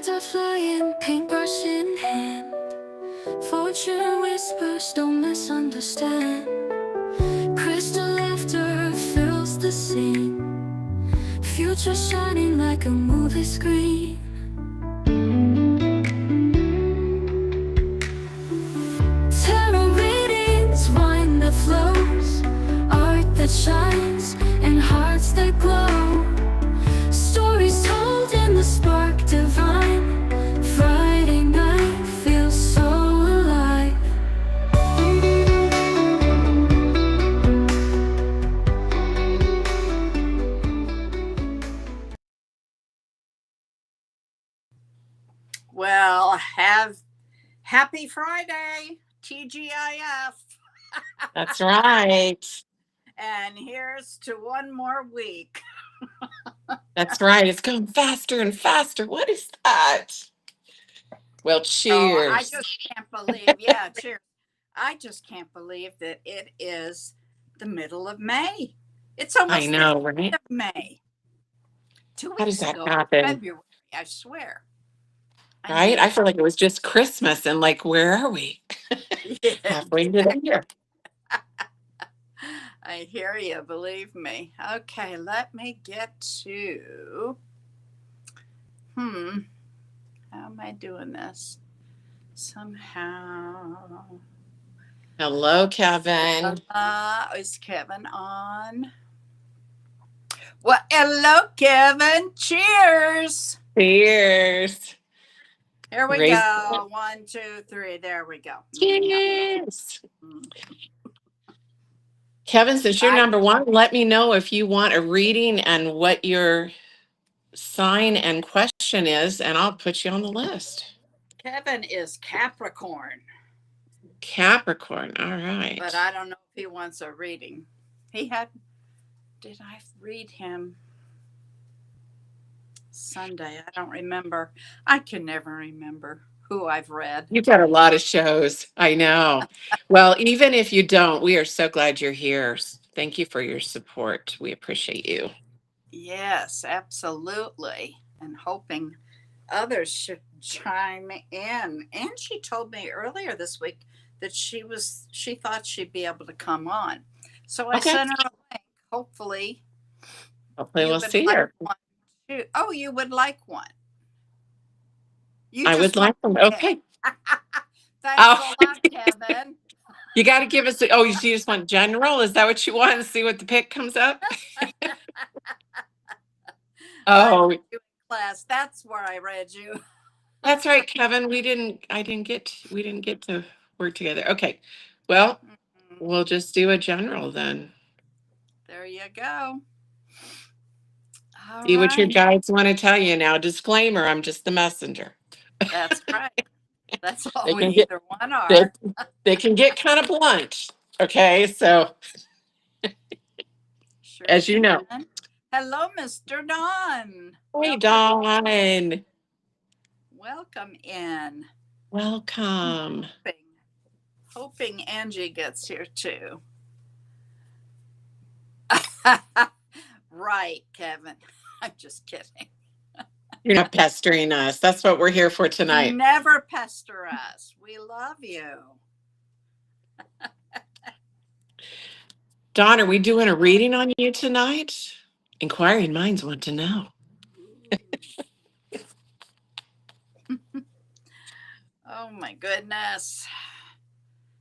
Birds are flying, paintbrush in hand. Fortune whispers, don't misunderstand. Crystal laughter fills the scene. Future shining like a movie screen. Tarot readings, wine that flows, art that shines, and hearts that glow. Stories told in the spark divine. Friday night feels so alive. Well, happy Friday, TGIF. That's right. And here's to one more week. That's right. It's going faster and faster. What is that? Well, Oh, I cheers. just can't believe, yeah, cheers. I just can't believe that it is the middle of May. It's I almost the know, end right? of May. 2 How does weeks that ago, happen? February, I swear. I Right? mean, I feel like it was just Christmas and like, where are we? yeah, Halfway into the year. I hear you, believe me. Okay, let me get to, how am I doing this? Somehow. Hello, Kevin. Is Kevin on? Well, hello, Kevin. Cheers. Cheers. Here we Raise go. 1, 2, 3. There we go. Cheers. Mm. Kevin, since you're I, number one, let me know if you want a reading and what your sign and question is, and I'll put you on the list. Kevin is Capricorn, Capricorn. All but right. I don't know if he wants a reading. Did I read him Sunday? I don't remember. I can never remember who I've read. You've got a lot of shows. I know. Well, even if you don't, we are so glad you're here. Thank you for your support. We appreciate you. Yes, absolutely. And hoping others should chime in. And she told me earlier this week that she thought she'd be able to come on. So I Okay. sent her a link. Hopefully Hopefully you we'll would see like her. one too. Oh, you would like one. You I would just want like them. to Okay. Thanks Oh, a lot, Kevin. you got to give us, oh, you just want general? Is that what you want to see what the pick comes up? I Oh, read you in class. That's where I read you. that's right, Kevin. We didn't get to work together. Okay. Well, we'll just do a general then. There you go. All See what your right. guides want to tell you now. Disclaimer, I'm just the messenger. That's right. That's all They we can get either one they, are. they can get kind of blunt. Okay, so Sure as you know. can. Hello, Mr. Don. Hey, Welcome. Dawn. Welcome in. Welcome. Hoping Angie gets here too. Right, Kevin. I'm just kidding. You're not pestering us. That's what we're here for tonight. Never pester us. We love you. Dawn, are we doing a reading on you tonight? Inquiring minds want to know. Oh my goodness.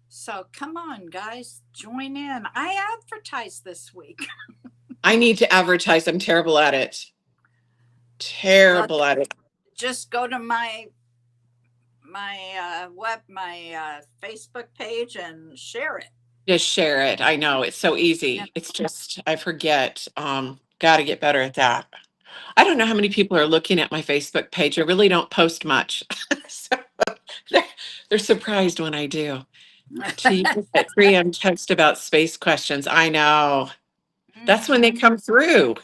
So come on, guys, join in. I advertised this week. I need to advertise. I'm terrible at it. Terrible at it. Just go to my Facebook page and share it. Just share it. I know it's so easy. It's just I forget. Got to get better at that. I don't know how many people are looking at my Facebook page. I really don't post much. So they're surprised when I do. T at 3M text about space questions. I know. That's when they come through.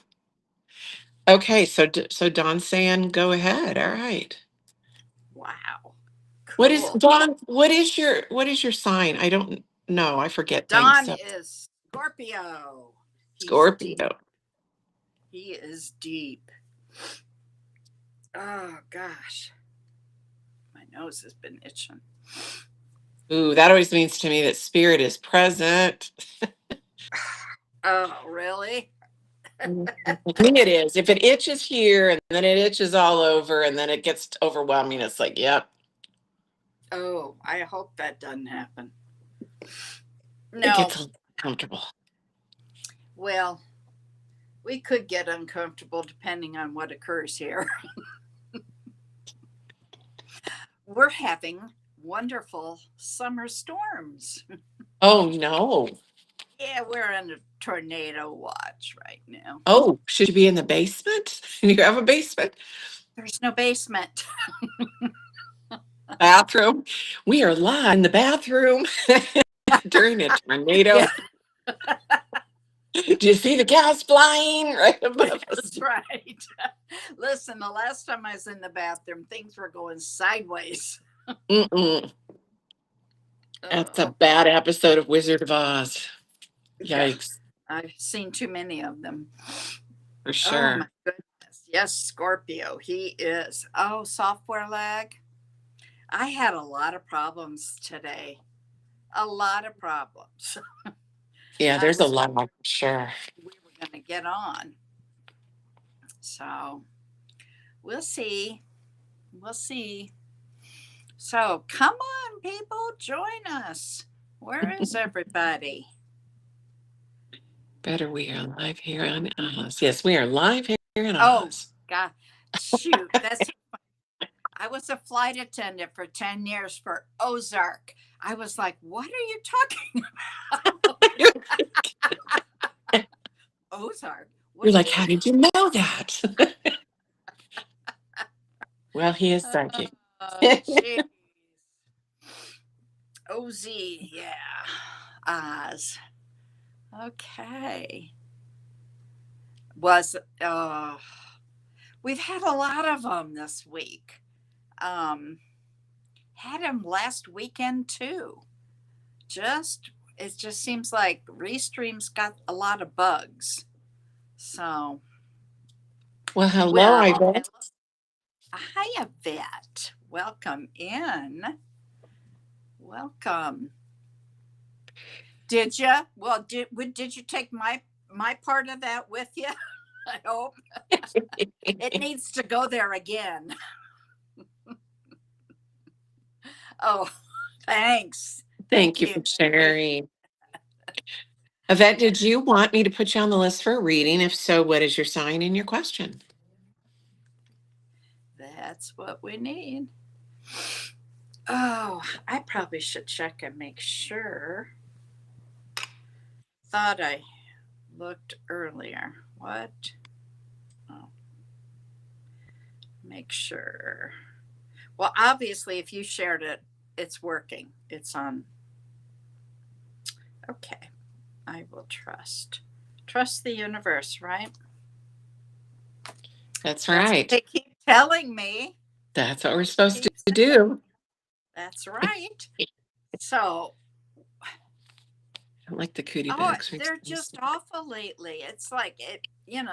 Okay, so Dawn's saying go ahead. All right. Wow. Cool. What is Dawn? What is your sign? I don't know. I forget things. Dawn is Scorpio. Scorpio. He is deep. Oh gosh. nose has been itching. Ooh, that always means to me that spirit is present. Oh, really? I think it is. If it itches here and then it itches all over and then it gets overwhelming, it's like, yep, Oh, I hope that doesn't happen. it No. gets uncomfortable. Well, we could get uncomfortable depending on what occurs here. We're having wonderful summer storms. Oh no. Yeah, we're in a tornado watch right now. Oh, should you be in the basement? You have a basement? There's no basement. Bathroom? We are live in the bathroom during a tornado. Yeah. Do you see the cows flying right above us? That's right. Listen, the last time I was in the bathroom, things were going sideways. Mm-mm. That's a bad episode of Wizard of Oz. Yikes. Yeah, I've seen too many of them. For Oh sure. my goodness. Yes, Scorpio. He is. Oh, software lag. I had a lot of problems today. A lot of problems. Yeah, there's a lot, for sure. We were going to get on. So we'll see. We'll see. So come on, people, join us. Where is everybody? Better we are live here on Oz. Yes, we are live here in Oh, Oz. God. Shoot. That's. I was a flight attendant for 10 years for Ozark. I was like, what are you talking about? Ozark. You're like, how did you know that? Well, he is psychic. Jeez. OZ, yeah. Oz. Okay. We've had a lot of them this week. Had them last weekend too. It just seems like Restream's got a lot of bugs. So, well, hello, Yvette. Hi, Yvette. Welcome in. Welcome. Did you? Well, did you take my part of that with you? I hope. It needs to go there again. Oh, thanks. Thank you for sharing. Yvette, did you want me to put you on the list for a reading? If so, what is your sign and your question? That's what we need. Oh, I probably should check and make sure. Thought I looked earlier. What? Oh. Make sure. Well, obviously, if you shared it, it's working. It's on. Okay. I will trust. Trust the universe, right? That's right. They keep telling me. That's what we're supposed to do. That's right. So. I don't like the cootie bags. They're just awful lately. It's like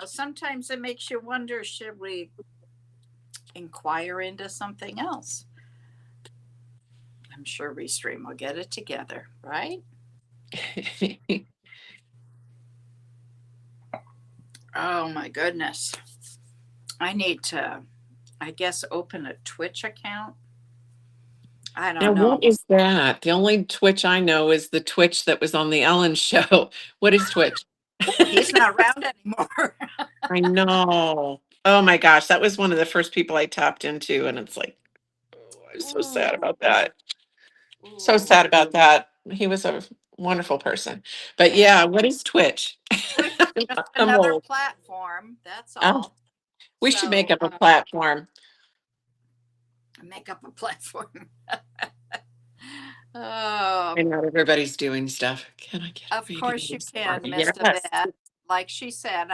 sometimes it makes you wonder, should we inquire into something else? I'm sure Restream will get it together, right? Oh my goodness. I need to, I guess, open a Twitch account. I don't know. What is that? The only Twitch I know is the Twitch that was on the Ellen show. What is Twitch? He's not around anymore. I know. Oh my gosh, that was one of the first people I tapped into, and it's like, I'm so sad about that. So sad about that. He was a wonderful person. But yeah, what is Twitch? Twitch is just another platform. That's all. We should make up a platform. Make up a platform. Oh, I know everybody's doing stuff. Can I get? Of course you can, Miss Yvette. Like she said,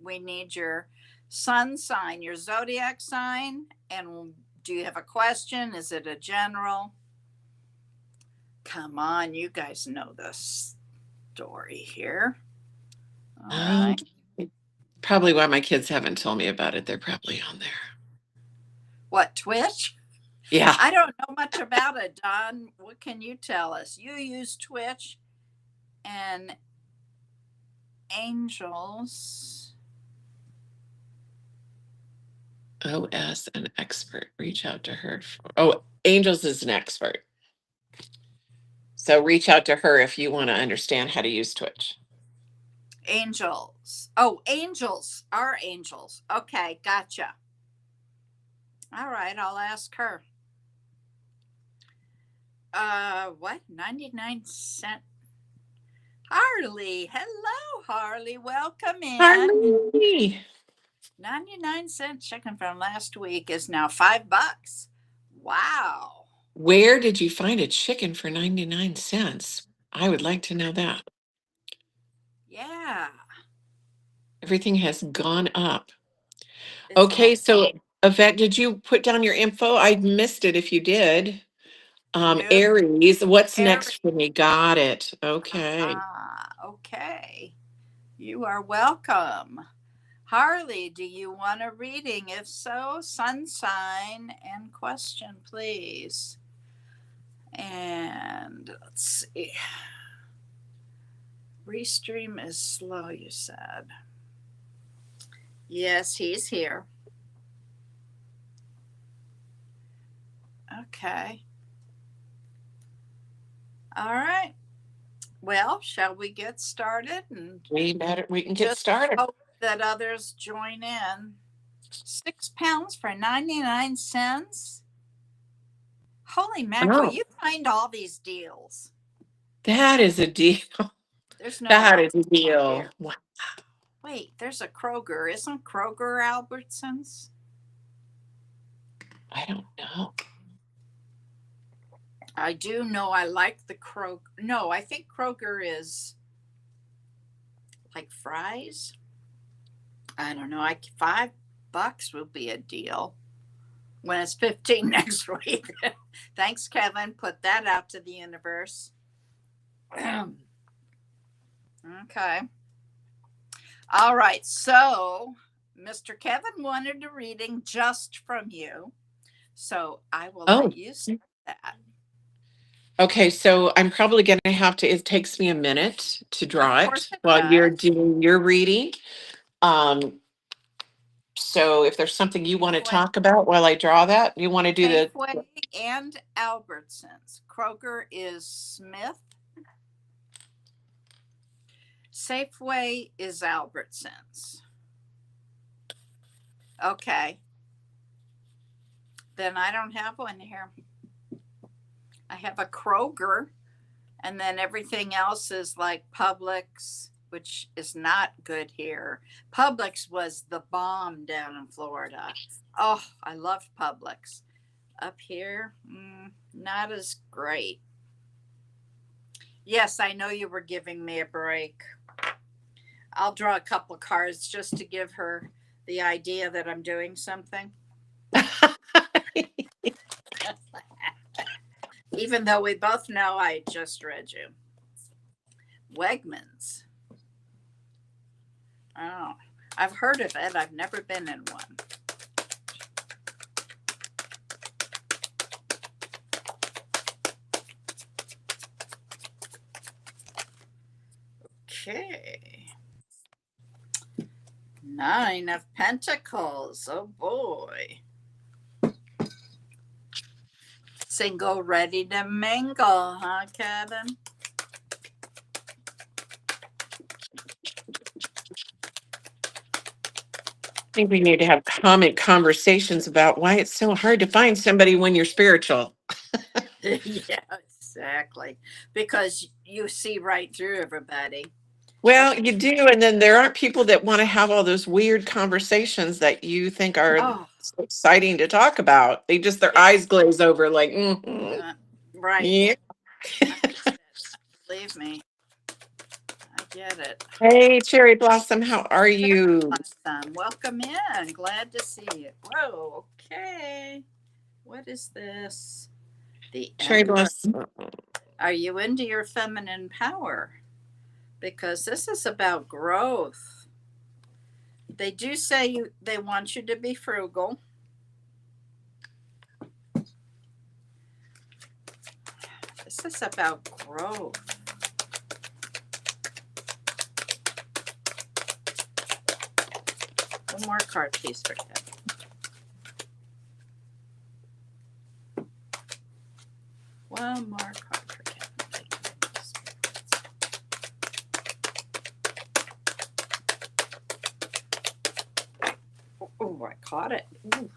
we need your sun sign, your zodiac sign, and do you have a question? Is it a general? Come on, you guys know the story here. All right. Probably why my kids haven't told me about it. They're probably on there. What, Twitch? Yeah. I don't know much about it, Don. What can you tell us? You use Twitch and Angels. OS, an expert. Reach out to her. Oh, Angels is an expert. So reach out to her if you want to understand how to use Twitch. Angels. Oh, angels are angels. Okay, gotcha. All right, I'll ask her. What? 99 cent. Harley. Hello, Harley. Welcome in. Harley. 99 cent chicken from last week is now $5. Wow. Where did you find a chicken for 99 cents? I would like to know that. Yeah. Everything has gone up. It's Okay, all so Yvette, did you put down your info? I missed it if you did. new. Aries, what's Aries. next for me? Got it. Okay. Okay. You are welcome. Harley, do you want a reading? If so, sun sign and question, please. And let's see. Restream is slow, you said. Yes, he's here. Okay. All right. Well, shall we get started? And We can get just started. hope that others join in. £6 for 99 cents. Holy mackerel, Oh, you find all these deals. that is a deal. There's no That Walmart is a deal. here. Wait, there's a Kroger. Isn't Kroger Albertsons? I don't know. I do know I like the Kroger. No, I think Kroger is like Fry's. I don't know. $5 will be a deal when it's 15 next week. Thanks, Kevin. Put that out to the universe. Okay. All right. So, Mr. Kevin wanted a reading just from you. So I will let you say that. Okay, so I'm probably going to have to, it takes me a minute to draw Of course it it while you're does. doing your reading. So if there's something you want to talk about while I draw that, you want to do the, Safeway and Albertsons. Kroger is Smith. Safeway is Albertsons. Okay. Then I don't have one here. I have a Kroger, and then everything else is like Publix, which is not good here. Publix was the bomb down in Florida. Oh, I loved Publix. Up here, not as great. Yes, I know you were giving me a break. I'll draw a couple cards just to give her the idea that I'm doing something. Even though we both know I just read you. Wegmans. Oh, I've heard of it. I've never been in one. Okay. 9 of Pentacles. Oh boy. Single ready to mingle, huh, Kevin? I think we need to have conversations about why it's so hard to find somebody when you're spiritual. Yeah, exactly. Because you see right through everybody. Well, you do, and then there aren't people that want to have all those weird conversations that you think are so exciting to talk about. They just, their eyes glaze over like, right. Yeah. Believe me. I get it. Hey, Cherry Blossom, how are you? Blossom, welcome in. Glad to see you. Whoa, okay. What is this? The Cherry Emperor. Blossom. Are you into your feminine power? Because this is about growth. They do say they want you to be frugal. This is about growth. One more card, please, for Kevin. One more card for Kevin. Oh, I caught it. Ooh.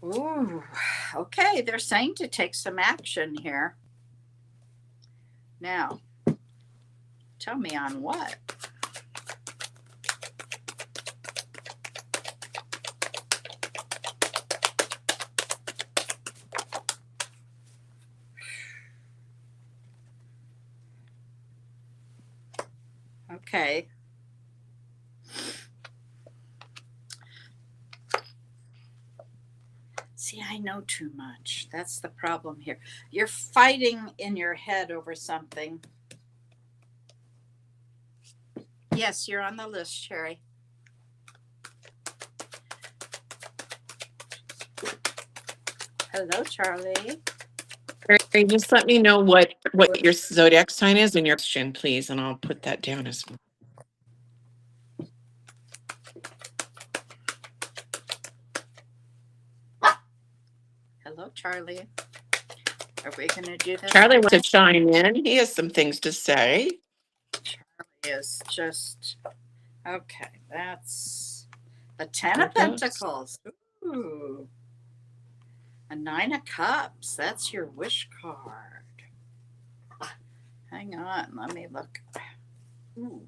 Ooh. Okay, they're saying to take some action here. Now, tell me on what? Okay. See, I know too much. That's the problem here. You're fighting in your head over something. Yes, you're on the list, Sherry. Hello, Charlie. Mary, just let me know what your zodiac sign is and your question, please, and I'll put that down as well. Hello, Charlie. Are we going to do this? Charlie wants to chime in. He has some things to say. Charlie is just okay. That's a 10 of Pentacles. Ooh. A 9 of Cups. That's your wish card. Hang on. Let me look. Ooh.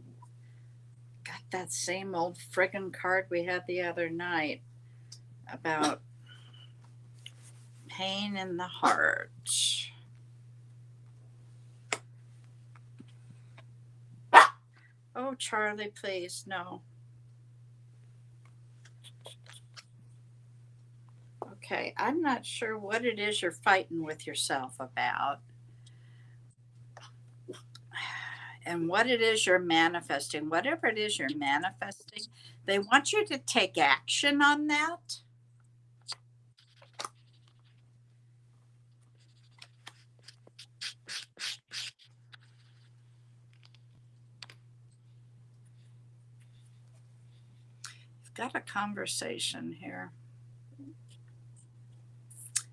Got that same old friggin' card we had the other night about pain in the heart. Oh, Charlie, please, no. Okay, I'm not sure what it is you're fighting with yourself about. And what it is you're manifesting. Whatever it is you're manifesting, they want you to take action on that. Got a conversation here.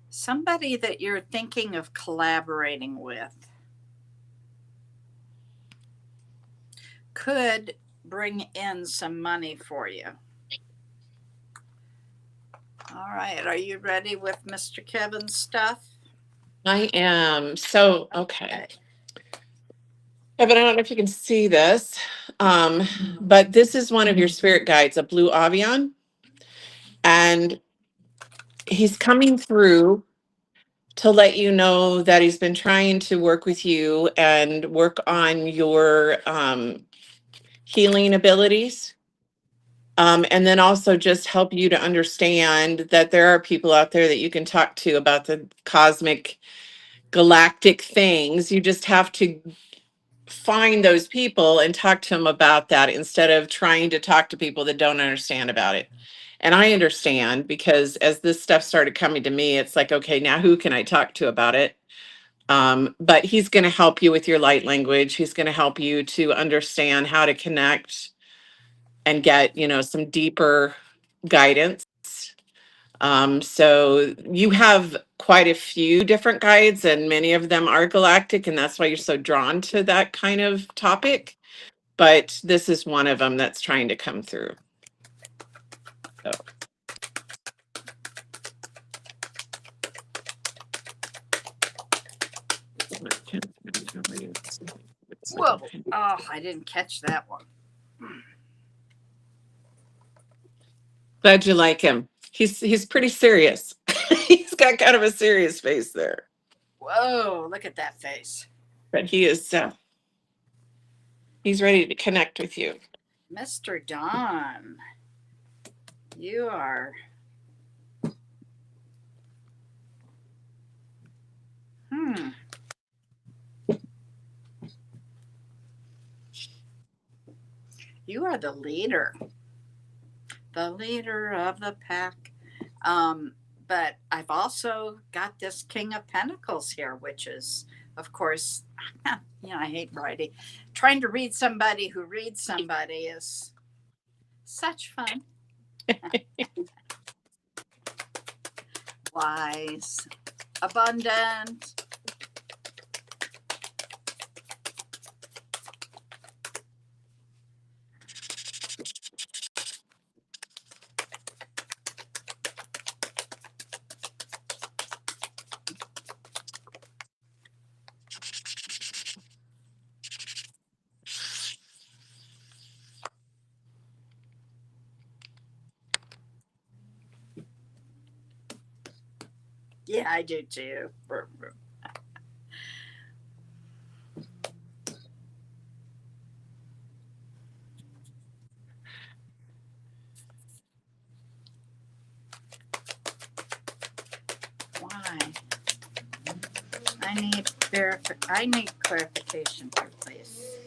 Somebody that you're thinking of collaborating with could bring in some money for you. All right. Are you ready with Mr. Kevin's stuff? I am. So, okay. Kevin, I don't know if you can see this, but this is one of your spirit guides, a blue avian. And he's coming through to let you know that he's been trying to work with you and work on your healing abilities. And then also just help you to understand that there are people out there that you can talk to about the cosmic galactic things. You just have to find those people and talk to them about that instead of trying to talk to people that don't understand about it. And I understand because as this stuff started coming to me, it's like, okay, now who can I talk to about it? But he's going to help you with your light language. He's going to help you to understand how to connect and get, some deeper guidance. So you have quite a few different guides and many of them are galactic, and that's why you're so drawn to that kind of topic. But this is one of them that's trying to come through. So. Whoa. Oh, I didn't catch that one. Glad you like him. He's pretty serious. He's got kind of a serious face there. Whoa, look at that face. But he is he's ready to connect with you. Mr. Don, you are you are the leader of the pack. But I've also got this King of Pentacles here, which is, of course, I hate writing. Trying to read somebody who reads somebody is such fun. Wise, abundant. Yeah, I do too. Why? I need clarification here, please.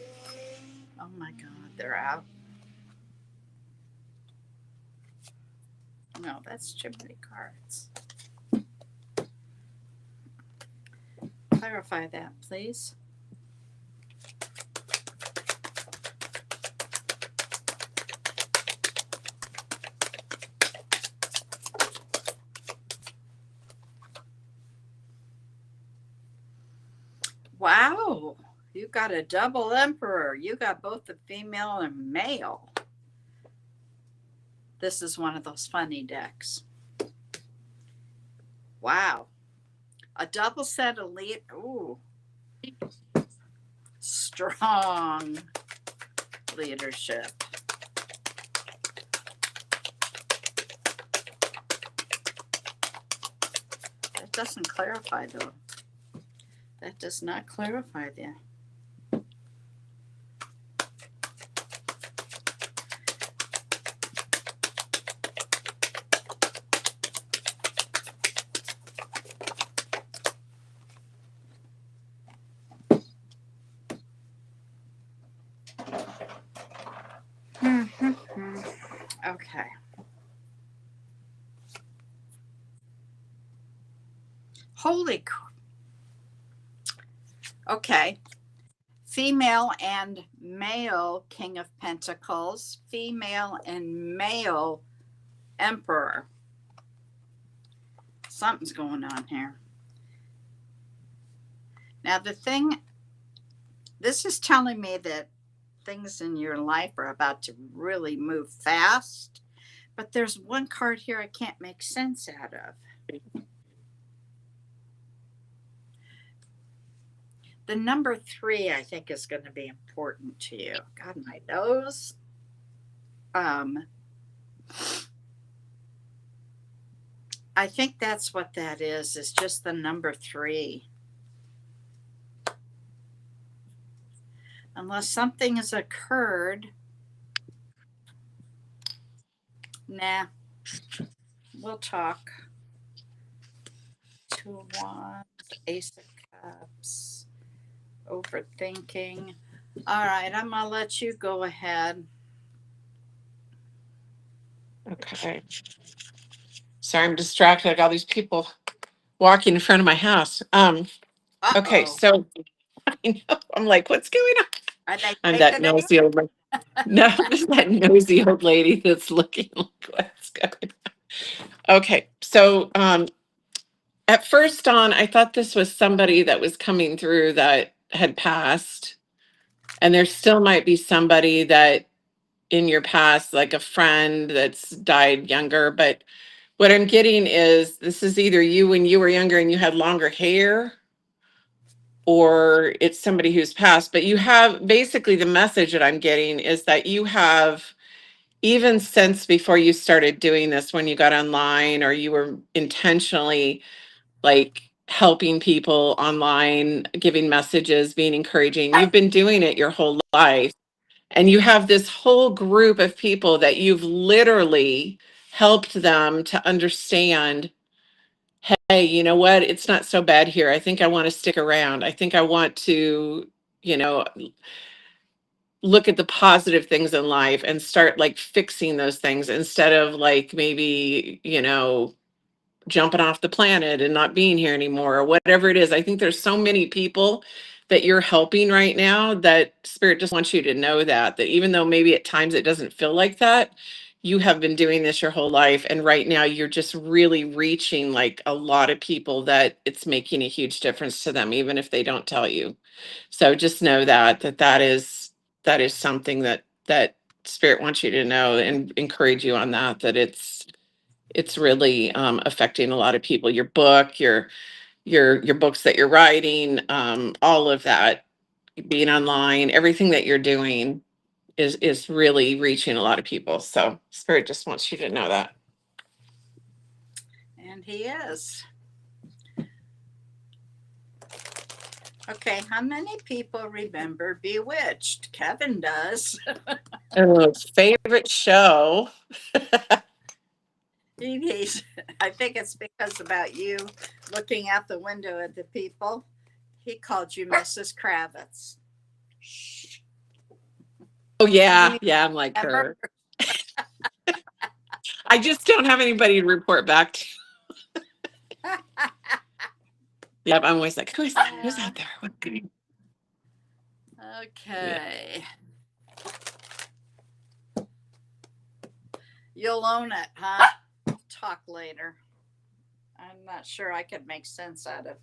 Oh my God, they're out. No, that's too many cards. Clarify that, please. Wow, you got a double emperor. You got both the female and male. This is one of those funny decks. Wow. A double set of lead. Ooh. Strong leadership. That doesn't clarify though. That does not clarify that. Okay. Holy. Okay. Female and male King of Pentacles. Female and male Emperor. Something's going on here. Now, this is telling me that things in your life are about to really move fast. But there's one card here I can't make sense out of. The number 3, I think, is going to be important to you. God, my nose. I think that's what that is just the number 3. Unless something has occurred. Nah. We'll talk. 2 of Wands, Ace of Cups, overthinking. All right, I'm going to let you go ahead. Okay. Sorry, I'm distracted. I got all these people walking in front of my house. Okay, so I know, I'm like, what's going on? Are they I'm that picketing? nosy old lady. No, just that nosy old lady that's looking like what's going on. Okay, so at first on, I thought this was somebody that was coming through that had passed. And there still might be somebody that in your past, like a friend that's died younger. But what I'm getting is this is either you when you were younger and you had longer hair, or it's somebody who's passed. But you have basically the message that I'm getting is that you have, even since before you started doing this, when you got online or you were intentionally like helping people online, giving messages, being encouraging, you've been doing it your whole life. And you have this whole group of people that you've literally helped them to understand, hey, you know what? It's not so bad here. I think I want to stick around. I think I want to, you know, look at the positive things in life and start like fixing those things instead of like maybe, jumping off the planet and not being here anymore or whatever it is. I think there's so many people that you're helping right now that Spirit just wants you to know that even though maybe at times it doesn't feel like that, you have been doing this your whole life. And right now you're just really reaching like a lot of people that it's making a huge difference to them, even if they don't tell you. So just know that is something that Spirit wants you to know and encourage you on that it's really affecting a lot of people. Your book, your books that you're writing, all of that, being online, everything that you're doing is really reaching a lot of people. So Spirit just wants you to know that. And he is. Okay, how many people remember Bewitched? Kevin does. Oh, favorite show. I think it's because about you looking out the window at the people. He called you Mrs. Kravitz. Shh. Oh You yeah, didn't yeah, I'm like remember? her. I just don't have anybody to report back to. Yep, I'm always like, who's out there? What can you-" Yeah. Okay. You'll own it, huh? Talk later. I'm not sure I could make sense out of.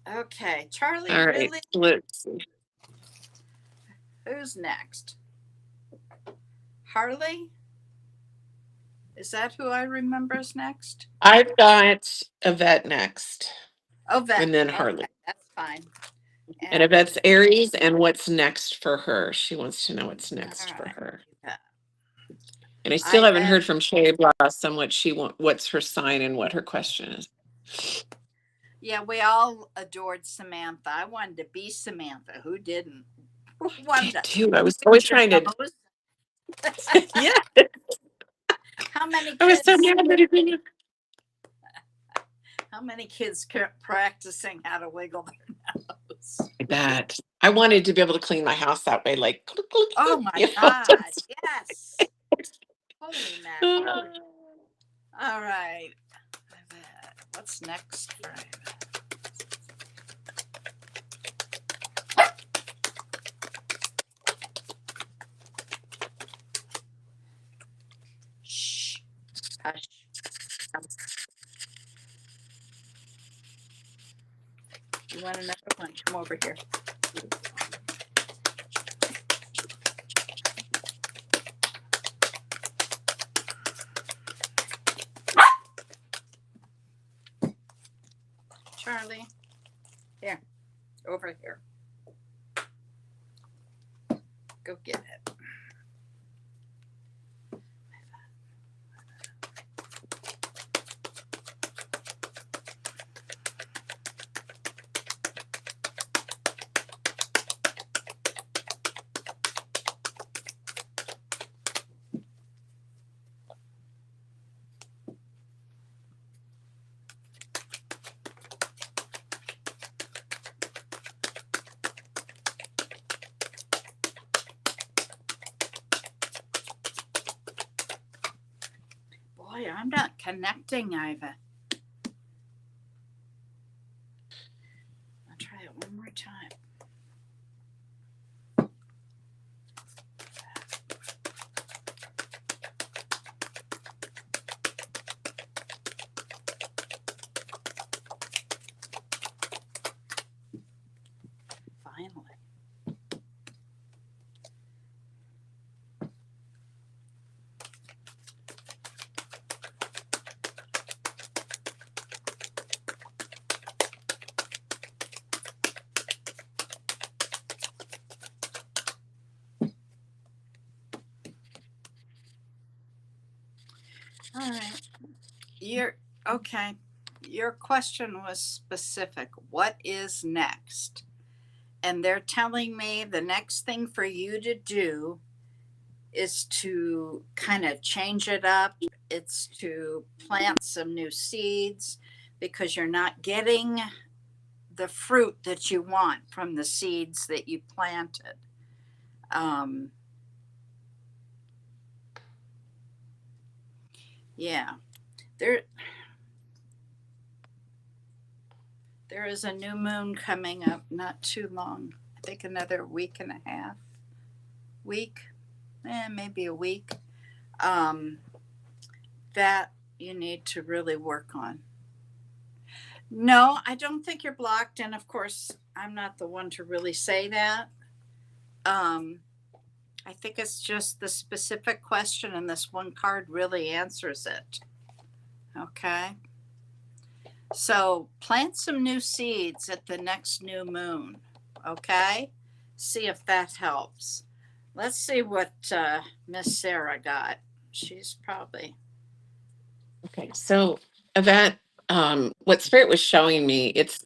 Okay, Charlie, All right, really? let's see. Who's next? Harley? Is that who I remember is next? I've got Yvette next, Oh, Vet. and then Okay, Harley. that's fine. And Yvette's Aries, and what's next for her? She wants to know what's next for right. her. Yeah. And I still haven't had, heard from Sherry Bloss on what's her sign and what her question is. Yeah, we all adored Samantha. I wanted to be Samantha. Who didn't? I too. I was always trying to. Yeah, How many I was so kids? mad that it didn't. How many kids kept practicing how to wiggle their nose? I bet. I wanted to be able to clean my house that way, like. Oh my you know, God! just- Yes. Holy mackerel! All right. What's next for Yvette? Shh. Hush. You want another one? Come over here. Charlie. Here. Over here. Go get it. Boy, I'm not connecting, Iva. I'll try it one more time. Finally. All right. Okay. Your question was specific. What is next? And they're telling me the next thing for you to do is to kind of change it up. It's to plant some new seeds because you're not getting the fruit that you want from the seeds that you planted. Yeah. There there is a new moon coming up not too long. I think another week and a half. Week, maybe a week. Um, that you need to really work on. No, I don't think you're blocked, and of course, I'm not the one to really say that. Um, I think it's just the specific question, and this one card really answers it. Okay. So plant some new seeds at the next new moon. Okay. See if that helps. Let's see what Miss Sarah got. She's probably. Okay, so Yvette, what Spirit was showing me, it's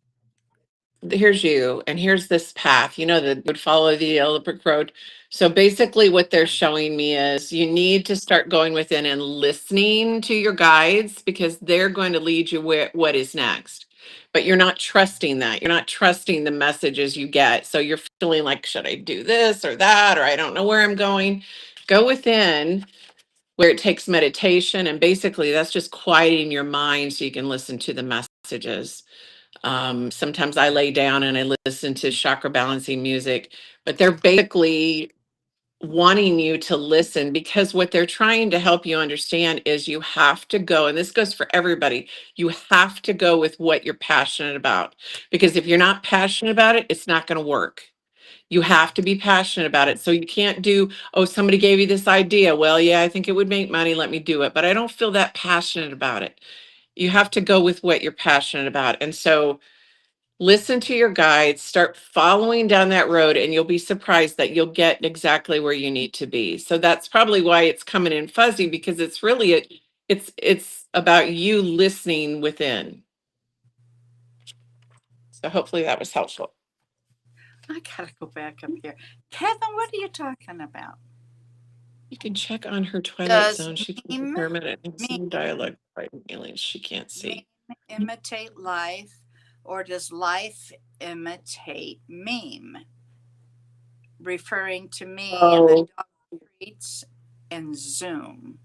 here's you and here's this path, that would follow the yellow brick road. So basically what they're showing me is you need to start going within and listening to your guides because they're going to lead you where what is next. But you're not trusting that. You're not trusting the messages you get. So you're feeling like, should I do this or that? Or I don't know where I'm going. Go within where it takes meditation. And basically that's just quieting your mind so you can listen to the messages. Sometimes I lay down and I listen to chakra balancing music, but they're basically wanting you to listen because what they're trying to help you understand is you have to go, and this goes for everybody, you have to go with what you're passionate about. Because if you're not passionate about it, it's not going to work. You have to be passionate about it. So you can't do, oh, somebody gave you this idea. Well, yeah, I think it would make money. Let me do it. But I don't feel that passionate about it. You have to go with what you're passionate about. And so listen to your guides, start following down that road, and you'll be surprised that you'll get exactly where you need to be. So that's probably why it's coming in fuzzy because it's really it's about you listening within. So hopefully that was helpful. I gotta go back up here. Kevin, what are you talking about? You can check on her Twilight Does Zone. She can meme, determine it in meme, some dialogue by aliens she can't meme see. imitate life, or does life imitate meme? Referring to me and the Oh, dog treats and Zoom.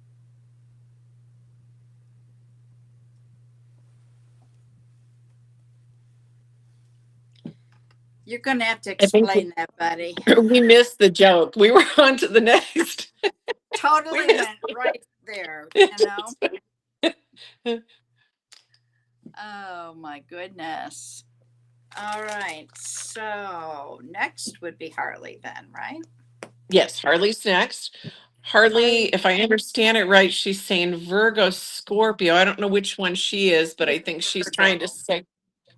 You're gonna have to I think explain that, buddy. we missed the joke. We were on to the next. We Totally missed went right there, it. Oh my goodness. All right. So next would be Harley then, right? Yes, Harley's next. Harley, if I understand it right, she's saying Virgo, Scorpio. I don't know which one she is, but I think she's trying to say,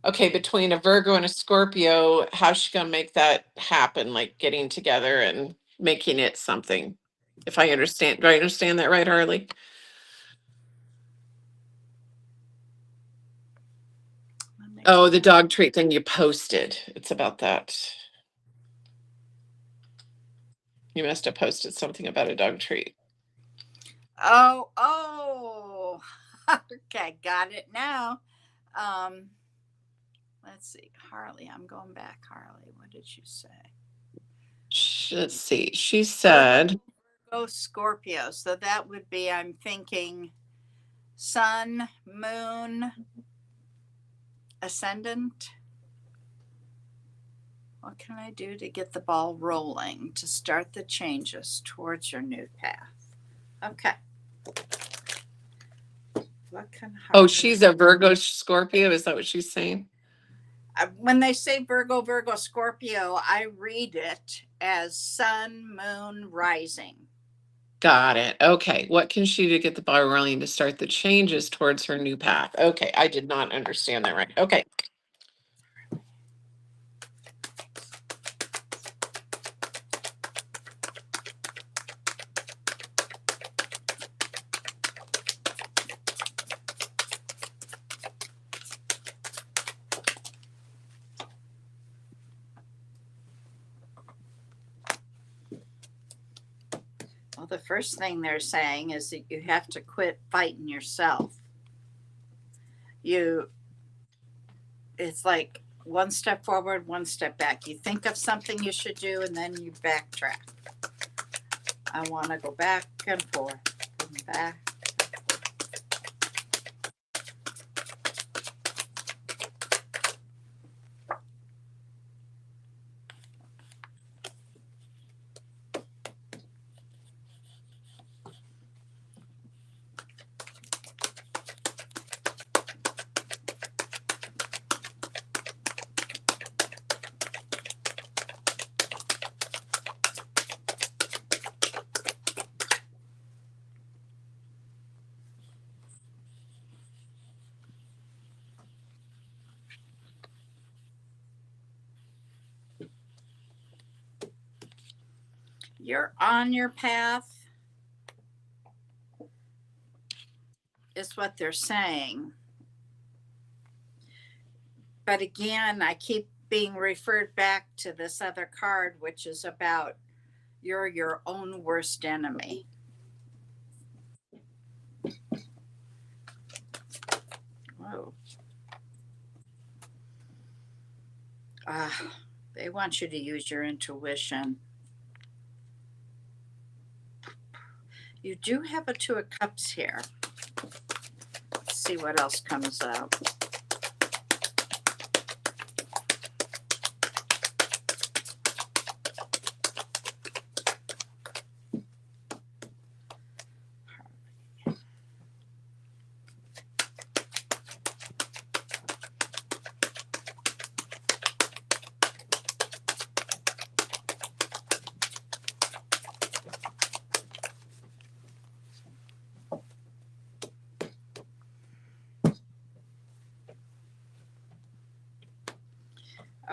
okay, between a Virgo and a Scorpio, how's she gonna make that happen? Like getting together and making it something. If I understand, do I understand that right, Harley? Oh, the dog treat thing you posted. It's about that. You must have posted something about a dog treat. Oh. Okay, got it now. Let's see. Harley, I'm going back. Harley, what did you say? Let's see. She said, Virgo, Scorpio. So that would be, I'm thinking sun, moon, ascendant. What can I do to get the ball rolling to start the changes towards your new path? Okay. What can oh, she's a Virgo Scorpio. Is that what she's saying? When they say Virgo, Scorpio, I read it as sun, moon, rising. Got it. Okay. What can she do to get the ball rolling to start the changes towards her new path? Okay. I did not understand that right. Okay. Well, the first thing they're saying is that you have to quit fighting yourself. It's like one step forward, one step back. You think of something you should do, and then you backtrack. I want to go back and forth and back. You're on your path, is what they're saying. But again, I keep being referred back to this other card, which is about you're your own worst enemy. Whoa. They want you to use your intuition. You do have a Two of Cups here. Let's see what else comes up.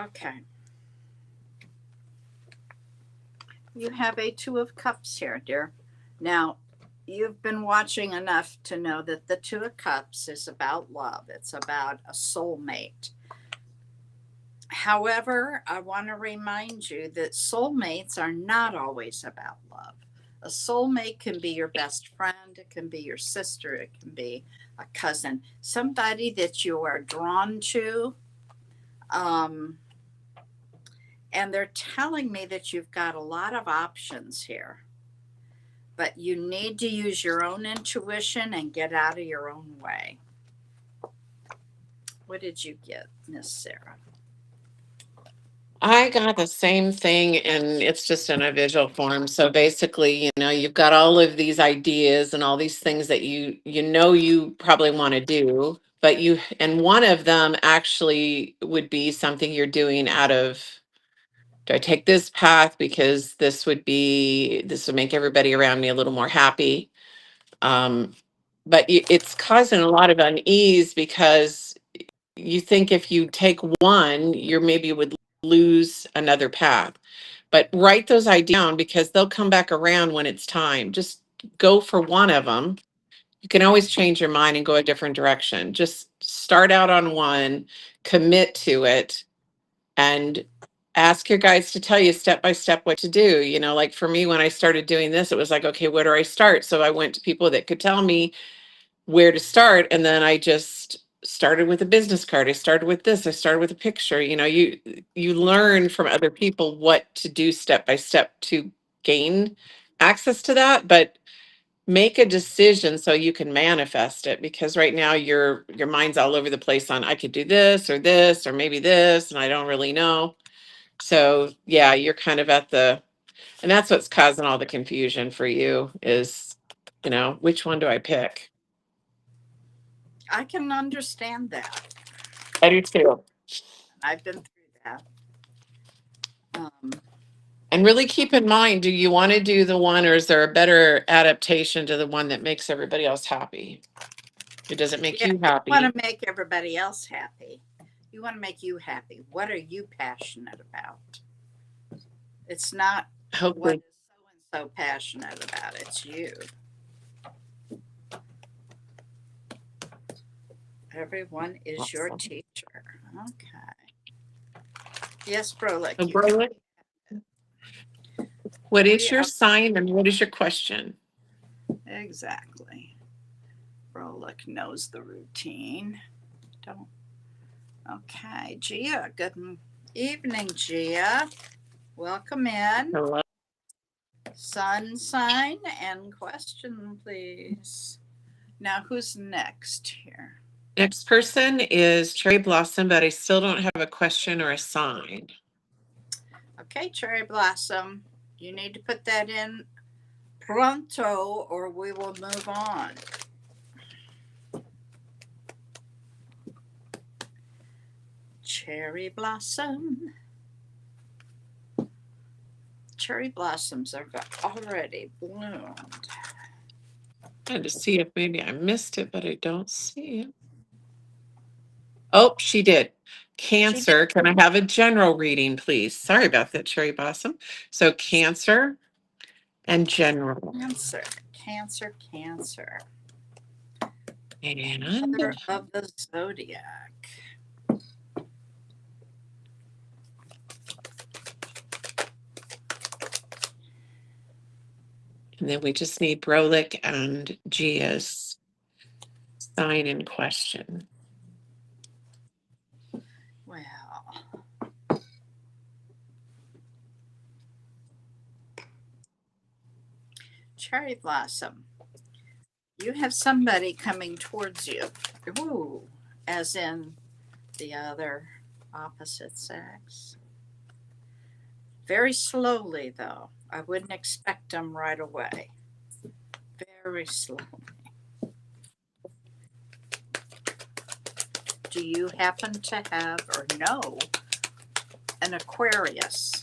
Okay. You have a Two of Cups here, dear. Now, you've been watching enough to know that the Two of Cups is about love. It's about a soulmate. However, I want to remind you that soulmates are not always about love. A soulmate can be your best friend, it can be your sister, it can be a cousin, somebody that you are drawn to. And they're telling me that you've got a lot of options here, but you need to use your own intuition and get out of your own way. What did you get, Miss Sarah? I got the same thing, and it's just in a visual form. So basically, you've got all of these ideas and all these things that you probably want to do, but and one of them actually would be something you're doing out of, do I take this path because this would make everybody around me a little more happy? But it's causing a lot of unease because you think if you take one, you maybe would lose another path. But write those ideas down because they'll come back around when it's time. Just go for one of them. You can always change your mind and go a different direction. Just start out on one, commit to it, and ask your guides to tell you step by step what to do. Like for me, when I started doing this, it was like, okay, where do I start? So I went to people that could tell me where to start. And then I just started with a business card. I started with this. I started with a picture. You learn from other people what to do step by step to gain access to that, but make a decision so you can manifest it, because right now your mind's all over the place on I could do this or maybe this and I don't really know. So yeah, you're kind of and that's what's causing all the confusion for you is, which one do I pick? I can understand that. I do too. I've been through that. And really keep in mind, do you want to do the one, or is there a better adaptation to the one that makes everybody else happy? It doesn't make Yeah, you you happy. want to make everybody else happy. You want to make you happy. What are you passionate about? It's not what Hopefully, is so and so passionate about. It's you. Everyone is your awesome. teacher. Okay. Yes, Brolick. So, You can. Berlin, what is We your are sign and what is your question? exactly. Brolick knows the routine. Don't. Okay, Gia. Good evening, Gia. Welcome in. Hello. Sun sign and question, please. Now, who's next here? Next person is Cherry Blossom, but I still don't have a question or a sign. Okay, Cherry Blossom, you need to put that in pronto or we will move on. Cherry Blossom. Cherry blossoms are already bloomed. I had to see if maybe I missed it, but I don't see it. Oh, she did. Cancer. Can I have a general reading, please? Sorry about that, Cherry Blossom. So Cancer, and general. Cancer, cancer, cancer. And Mother of the zodiac. then we just need Brolic and Gia's sign in question. Well, cherry blossom. You have somebody coming towards you. Ooh, as in the other opposite sex. Very slowly, though. I wouldn't expect them right away. Very slowly. Do you happen to have or know an Aquarius?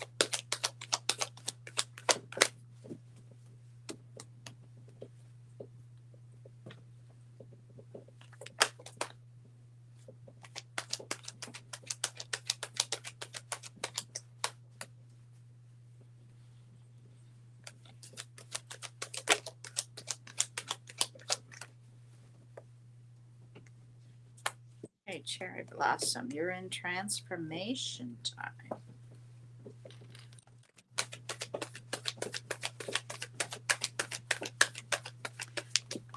Hey, cherry blossom, you're in transformation time.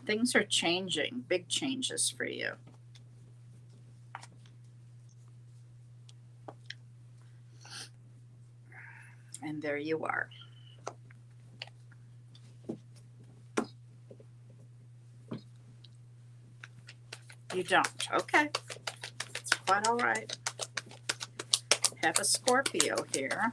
Things are changing, big changes for you. And there you are. You don't. Okay. It's quite all right. Have a Scorpio here.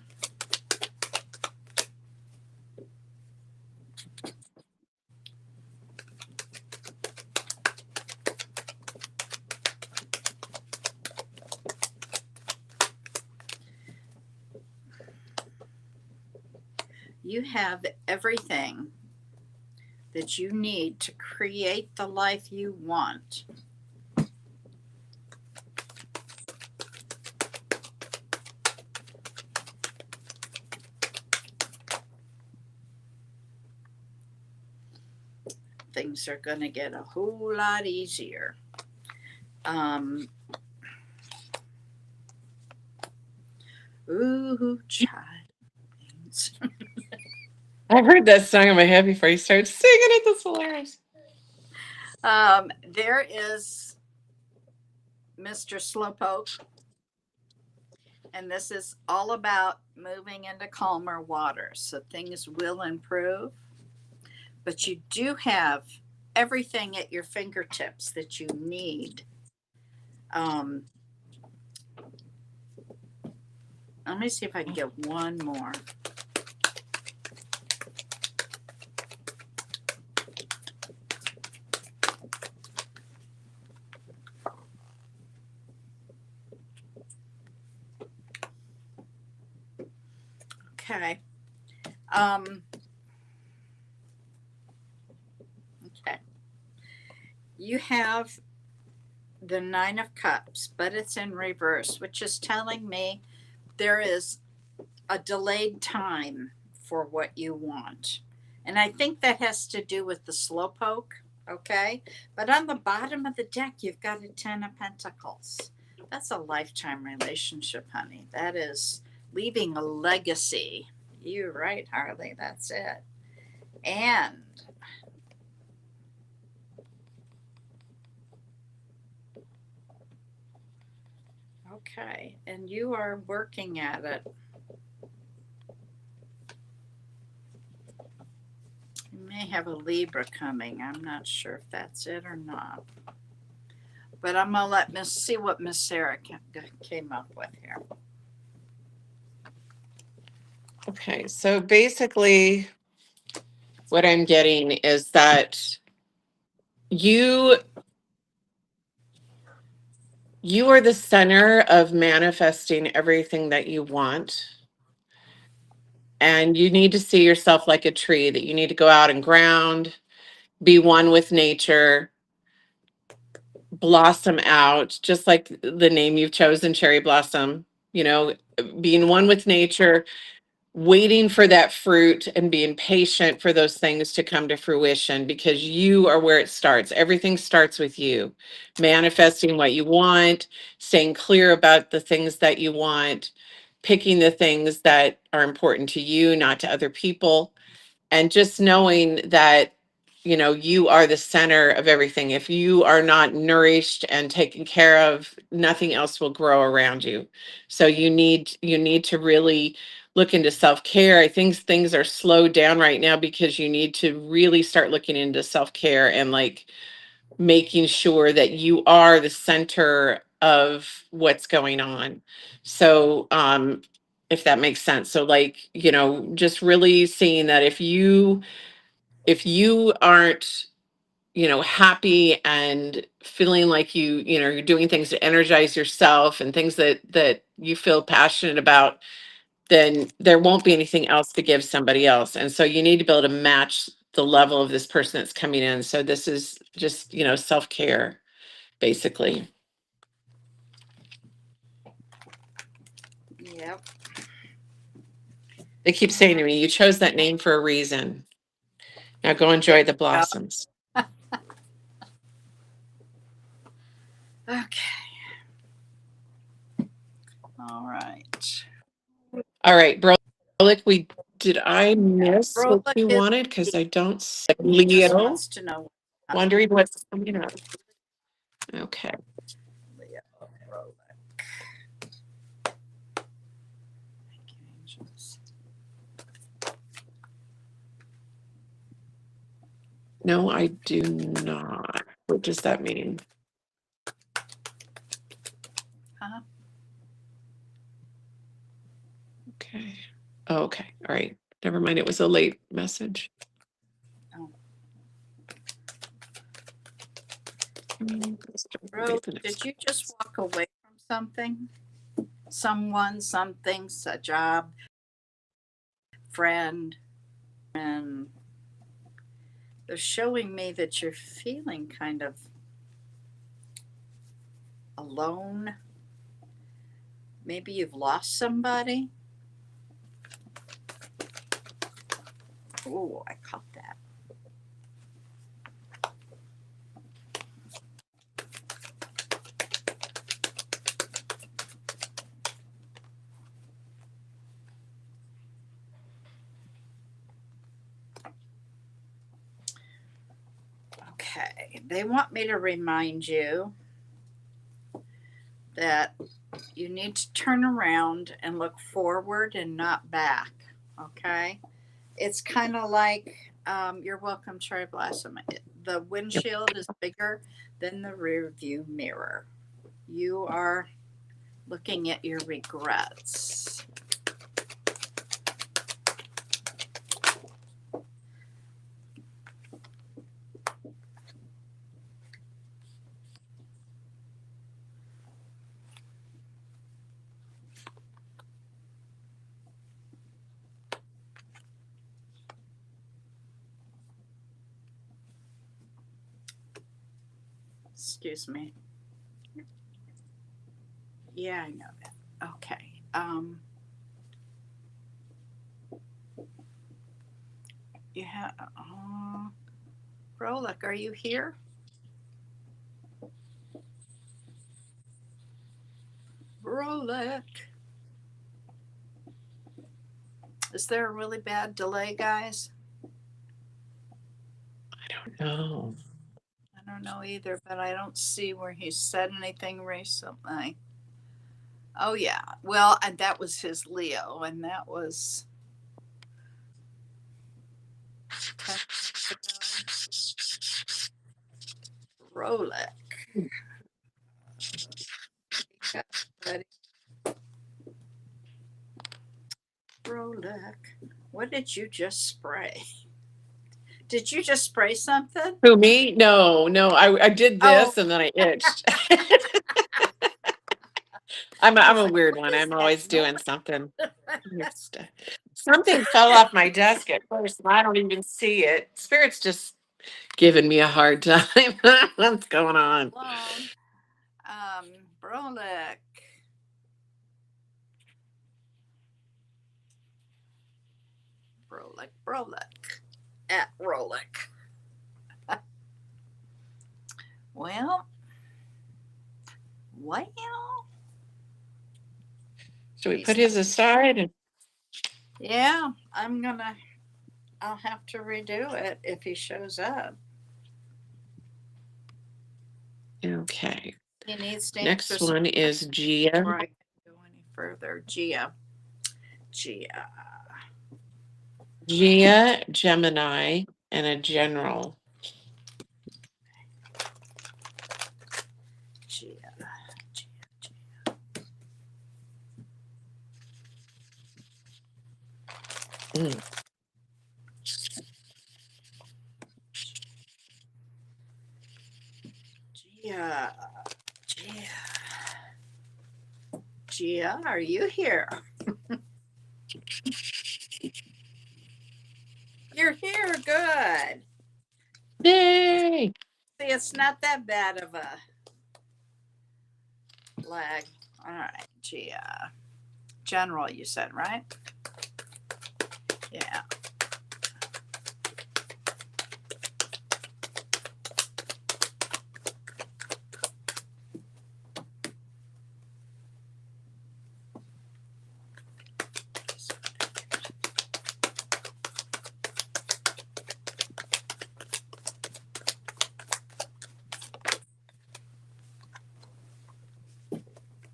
You have everything that you need to create the life you want. Things are going to get a whole lot easier. Ooh, child. I heard that song in my head before you started singing it. That's hilarious. There is Mr. Slowpoke, and this is all about moving into calmer waters, so things will improve. But you do have everything at your fingertips that you need. Let me see if I can get one more. Okay. Okay. You have the Nine of Cups, but it's in reverse, which is telling me there is a delayed time for what you want. And I think that has to do with the Slowpoke. Okay. But on the bottom of the deck, you've got a 10 of Pentacles. That's a lifetime relationship, honey. That is leaving a legacy. You're right, Harley. That's it. And okay, and you are working at it. You may have a Libra coming. I'm not sure if that's it or not. But I'm going to let Miss see what Miss Sarah came up with here. Okay, so basically what I'm getting is that you are the center of manifesting everything that you want. And you need to see yourself like a tree, that you need to go out and ground, be one with nature, blossom out, just like the name you've chosen, Cherry Blossom, being one with nature, waiting for that fruit and being patient for those things to come to fruition, because you are where it starts. Everything starts with you manifesting what you want, staying clear about the things that you want, picking the things that are important to you, not to other people, and just knowing that you are the center of everything. If you are not nourished and taken care of, nothing else will grow around you. So you need to really look into self-care. I think things are slowed down right now because you need to really start looking into self-care and like making sure that you are the center of what's going on. So if that makes sense. So like, just really seeing that if you aren't happy and feeling like you're doing things to energize yourself and things that you feel passionate about, then there won't be anything else to give somebody else. And so you need to be able to match the level of this person that's coming in. So this is just self-care basically. Yep. They keep saying to me, you chose that name for a reason. Now go enjoy the Yeah. blossoms. Okay. All right. All right, Brolic, did I miss what Rolla you is wanted? Because I don't see he just Leo. wants to know Wondering what's coming up. Okay. Leo. Rolla. Thank you, angels. No, I do not. What does that mean? Huh? Okay. Oh, okay. All right. Never mind. It was a late message. Oh. Wait, Did you just walk away from something? Someone, something, a job, friend, and they're showing me that you're feeling kind of alone. Maybe you've lost somebody. Oh, I caught that. Okay, they want me to remind you that you need to turn around and look forward and not back. Okay, it's kind of like you're welcome, Cherry Blossom. The windshield is bigger than the rear view mirror. You are looking at your regrets. Excuse me. Yeah, I know that. Okay. You have. Rolick, are you here? Rolick. Is there a really bad delay, guys? I don't know. I don't know either, but I don't see where he said anything recently. Oh, yeah. Well, and that was his Leo, and that was 10 minutes ago. Rolick. Buddy. Rolick. What did you just spray? Did you just spray something? Who, me? No, I did Oh, this and then I itched. I'm I I'm was a like, weird what one. is I'm that always noise? doing something. Weird stuff. Something fell off my desk at first, and I don't even see it. Spirit's just giving me a hard time. What's going on? Alone. Brolick. Rolick. At Rolick. Well, Should we he's put his aside? yeah, I'll have to redo it if he shows up. Okay. He needs to Next answer one is Gia. before I can go any further. Gia. Gia, Gemini, and a general. Gia. Mm. Gia, are you here? You're here. Good. Yay! See, it's not that bad of a lag. All right, Gia. General, you said, right? Yeah.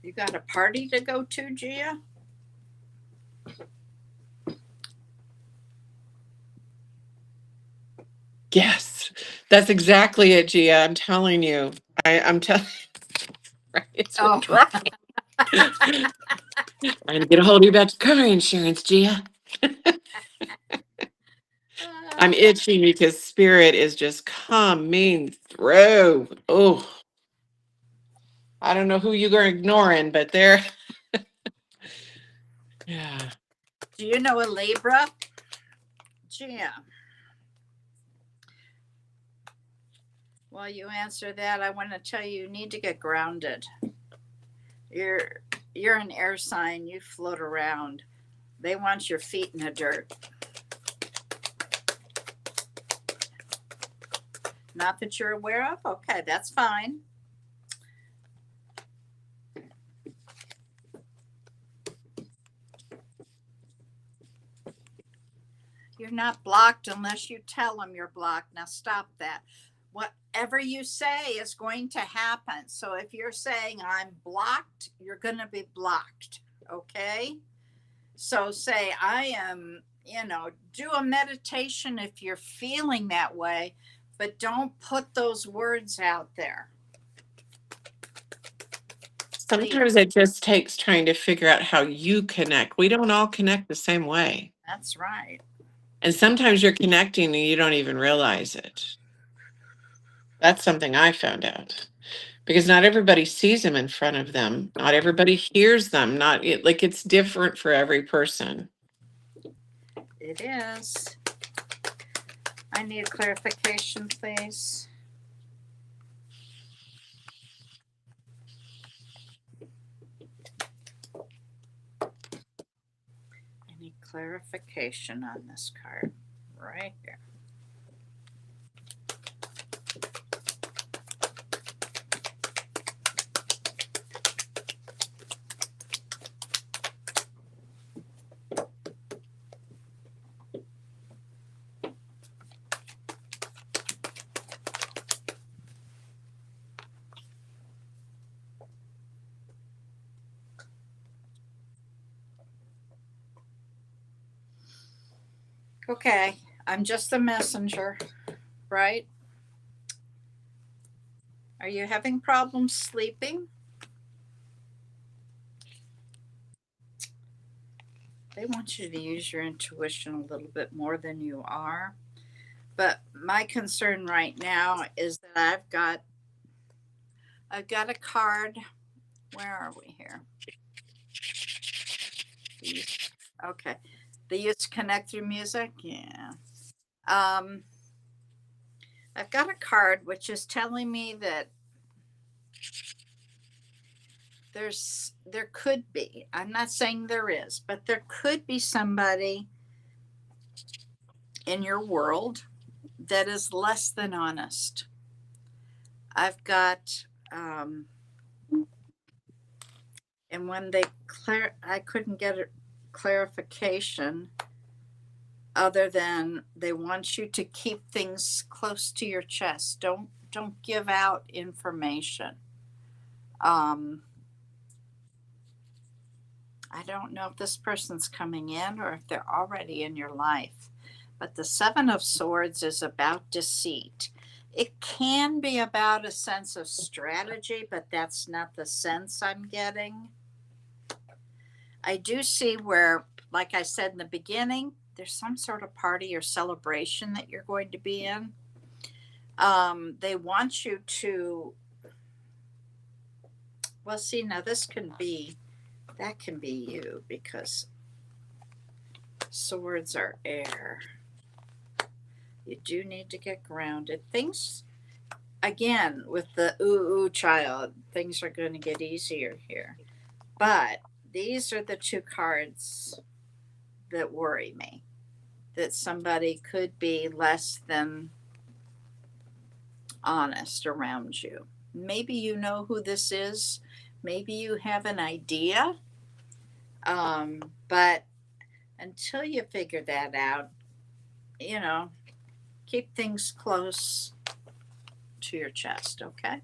You got a party to go to, Gia? Yes, that's exactly it, Gia. I'm telling you. I'm telling right, it's Oh. dry. Trying to get a hold of you about your car insurance, Gia. I'm itching because spirit is just coming through. Oh, I don't know who you're ignoring, but they're yeah. Do you know a Libra? Gia. While you answer that, I want to tell you, you need to get grounded. You're an air sign. You float around. They want your feet in the dirt. Not that you're aware of? Okay, that's fine. You're not blocked unless you tell them you're blocked. Now stop that. Whatever you say is going to happen. So if you're saying I'm blocked, you're going to be blocked. Okay? So say I am, do a meditation if you're feeling that way, but don't put those words out there. Sometimes it just takes trying to figure out how you connect. We don't all connect the same way. That's right. And sometimes you're connecting and you don't even realize it. That's something I found out. Because not everybody sees them in front of them. Not everybody hears them. Like it's different for every person. It is. I need clarification, please. I need clarification on this card right here. Okay, I'm just the messenger, right? Are you having problems sleeping? They want you to use your intuition a little bit more than you are. But my concern right now is that I've got a card. Where are we here? Okay. They used to connect through music. Yeah. I've got a card which is telling me that there could be, I'm not saying there is, but there could be somebody in your world that is less than honest. I've got, and when I couldn't get a clarification other than they want you to keep things close to your chest. Don't give out information. Um, I don't know if this person's coming in or if they're already in your life. But the Seven of Swords is about deceit. It can be about a sense of strategy, but that's not the sense I'm getting. I do see where, like I said in the beginning, there's some sort of party or celebration that you're going to be in. They want you to, well, see, now that can be you because swords are air. You do need to get grounded. Things, again, with the ooh child, things are going to get easier here. But these are the two cards that worry me, that somebody could be less than honest around you. Maybe you know who this is. Maybe you have an idea. But until you figure that out, you know, keep things close to your chest, okay?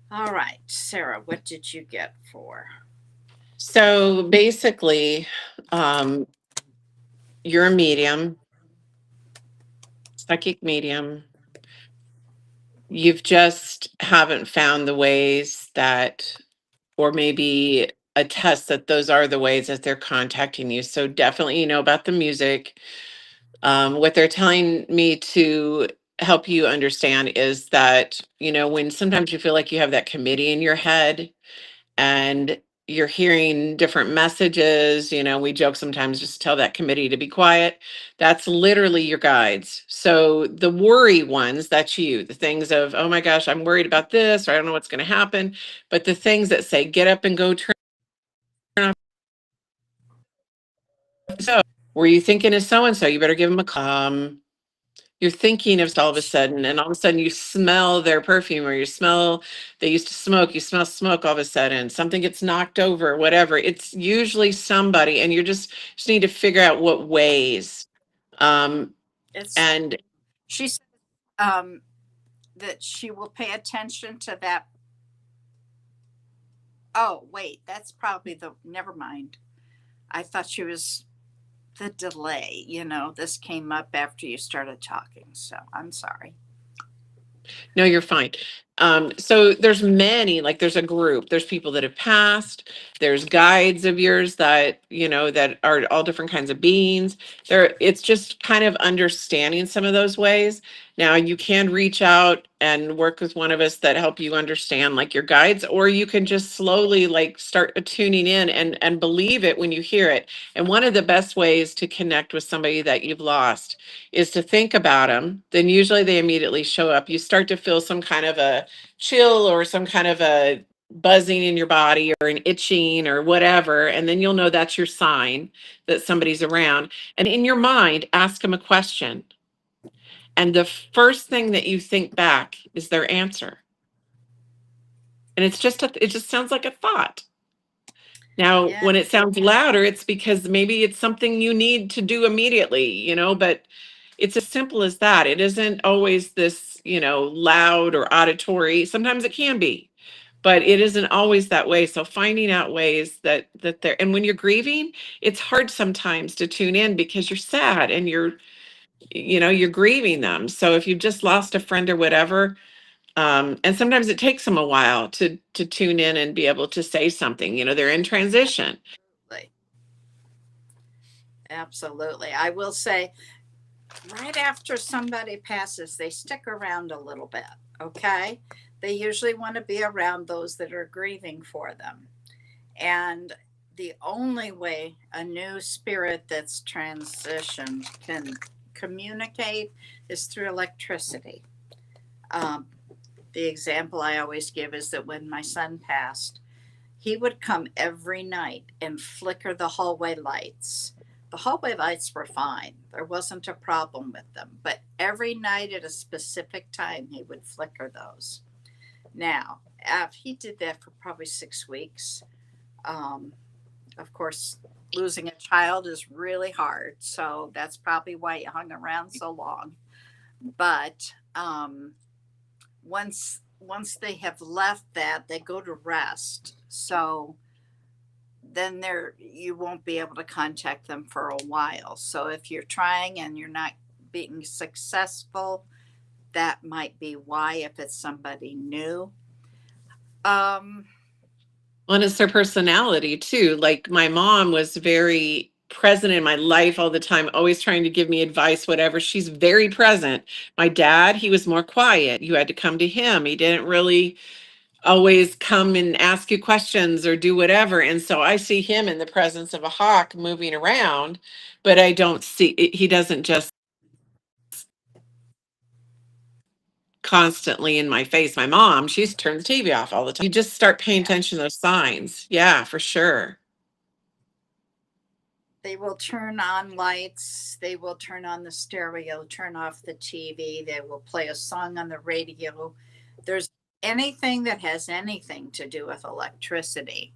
All right, Sarah, what did you get for? So basically, um, you're a medium, psychic medium. You've just haven't found the ways that, or maybe a test that those are the ways that they're contacting you. So definitely, you know about the music. What they're telling me to help you understand is that, you know, when sometimes you feel like you have that committee in your head and you're hearing different messages, you know, we joke sometimes just tell that committee to be quiet. That's literally your guides. So the worry ones, that's you, the things of, oh my gosh, I'm worried about this, or I don't know what's going to happen. But the things that say, get up and go turn off. So were you thinking of so and so? You better give them a call. You're thinking of all of a sudden, and all of a sudden you smell their perfume, or you smell, they used to smoke, you smell smoke all of a sudden, something gets knocked over, whatever. It's usually somebody, and just need to figure out what ways. Um, It's and she said um, that she will pay attention to that. Oh, wait, that's probably never mind. I thought she was the delay. You know, this came up after you started talking, so I'm sorry. No, you're fine. So there's many, like there's a group, there's people that have passed, there's guides of yours that, you know, that are all different kinds of beings. It's just kind of understanding some of those ways. Now you can reach out and work with one of us that help you understand like your guides, or you can just slowly like start tuning in and believe it when you hear it. And one of the best ways to connect with somebody that you've lost is to think about them. Then usually they immediately show up. You start to feel some kind of a chill or some kind of a buzzing in your body or an itching or whatever. And then you'll know that's your sign that somebody's around. And in your mind, ask them a question. And the first thing that you think back is their answer. And it just sounds like a thought. Now, Yeah, when it sounds louder, it's because maybe it's something you need to do immediately, you know, but it's as simple as that. It isn't always this, you know, loud or auditory. Sometimes it can be, but it isn't always that way. So finding out ways that they're, and when you're grieving, it's hard sometimes to tune in because you're sad and you know, you're grieving them. So if you've just lost a friend or whatever, and sometimes it takes them a while to tune in and be able to say something, you know, they're in transition. absolutely. Absolutely. I will say, right after somebody passes, they stick around a little bit, okay? They usually want to be around those that are grieving for them. And the only way a new spirit that's transitioned can communicate is through electricity. Um, the example I always give is that when my son passed, he would come every night and flicker the hallway lights. The hallway lights were fine. There wasn't a problem with them, but every night at a specific time, he would flicker those. Now, he did that for probably 6 weeks. Um, of course, losing a child is really hard, so that's probably why he hung around so long. But once they have left that, they go to rest. So then you won't be able to contact them for a while. So if you're trying and you're not being successful, that might be why, if it's somebody new. Well, and it's their personality too. Like my mom was very present in my life all the time, always trying to give me advice, whatever. She's very present. My dad, he was more quiet. You had to come to him. He didn't really always come and ask you questions or do whatever. And so I see him in the presence of a hawk moving around, but I don't see, he doesn't just constantly in my face. My mom, she's turned the TV off all the time. You just start paying Yeah. attention to those signs. Yeah, for sure. They will turn on lights, they will turn on the stereo, turn off the TV, they will play a song on the radio. There's anything that has anything to do with electricity,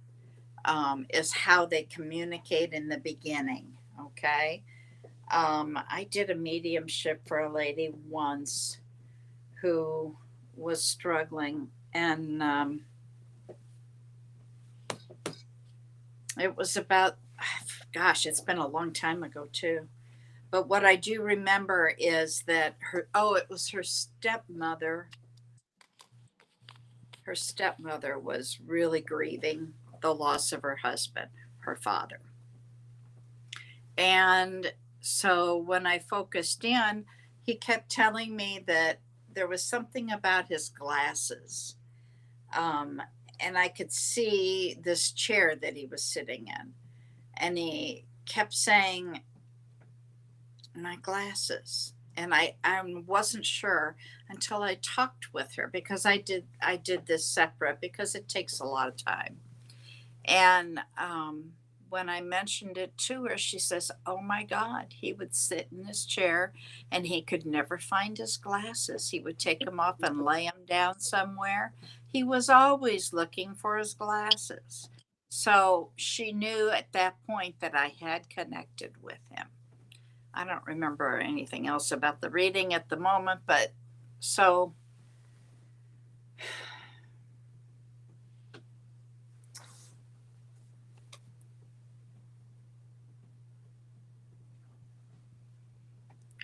is how they communicate in the beginning. Okay. I did a mediumship for a lady once who was struggling, and it was about, gosh, it's been a long time ago too. But what I do remember is that it was her stepmother. Her stepmother was really grieving the loss of her husband, her father. And so when I focused in, he kept telling me that there was something about his glasses. And I could see this chair that he was sitting in. And he kept saying, my glasses. And I wasn't sure until I talked with her, because I did this separate because it takes a lot of time. And when I mentioned it to her, she says, oh my God, he would sit in his chair and he could never find his glasses. He would take them off and lay them down somewhere. He was always looking for his glasses. So she knew at that point that I had connected with him. I don't remember anything else about the reading at the moment, but so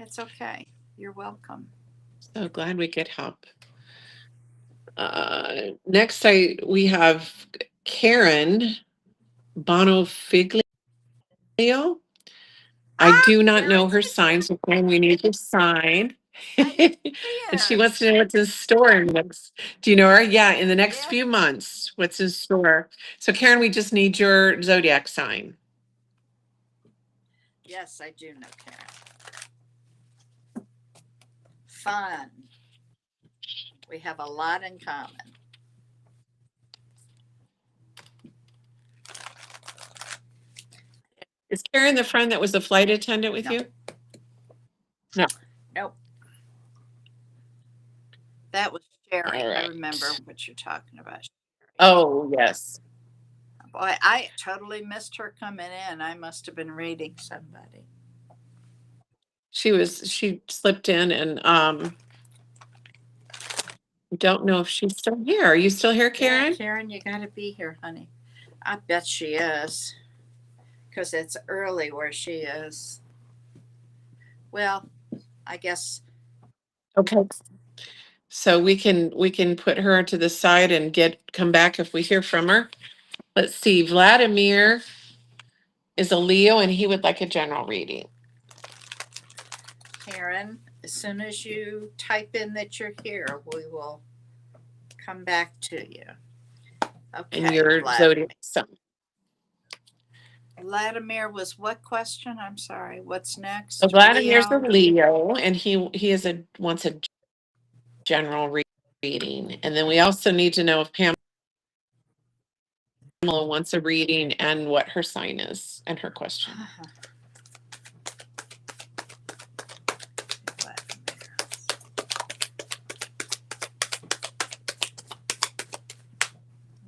it's okay. You're welcome. So glad we could help. Next, we have Karen Bonofiglio. I do not know her sign, so Karen, we need your sign. And she wants to know what's in store in the next. Do you know her? Yeah, in the next Yeah. few months, what's in store. So Karen, we just need your zodiac sign. Yes, I do know Karen. Fun. We have a lot in common. Is Karen the friend that was a flight attendant with No. you? No. Nope. That was Sherry. All right. I remember what you're talking about. Sherry. Oh, yes. Boy, I totally missed her coming in. I must have been reading somebody. She slipped in, and don't know if she's still here. Are you still here, Karen? Yeah, Karen, you got to be here, honey. I bet she is, because it's early where she is. Well, I guess. Okay. So we can put her to the side and come back if we hear from her. Let's see. Vladimir is a Leo and he would like a general reading. Karen, as soon as you type in that you're here, we will come back to you. Okay. And your zodiac sign. Vladimir was what question? I'm sorry. What's next? So Vladimir's a Leo, and he wants a general reading. And then we also need to know if Pamela wants a reading and what her sign is and her question.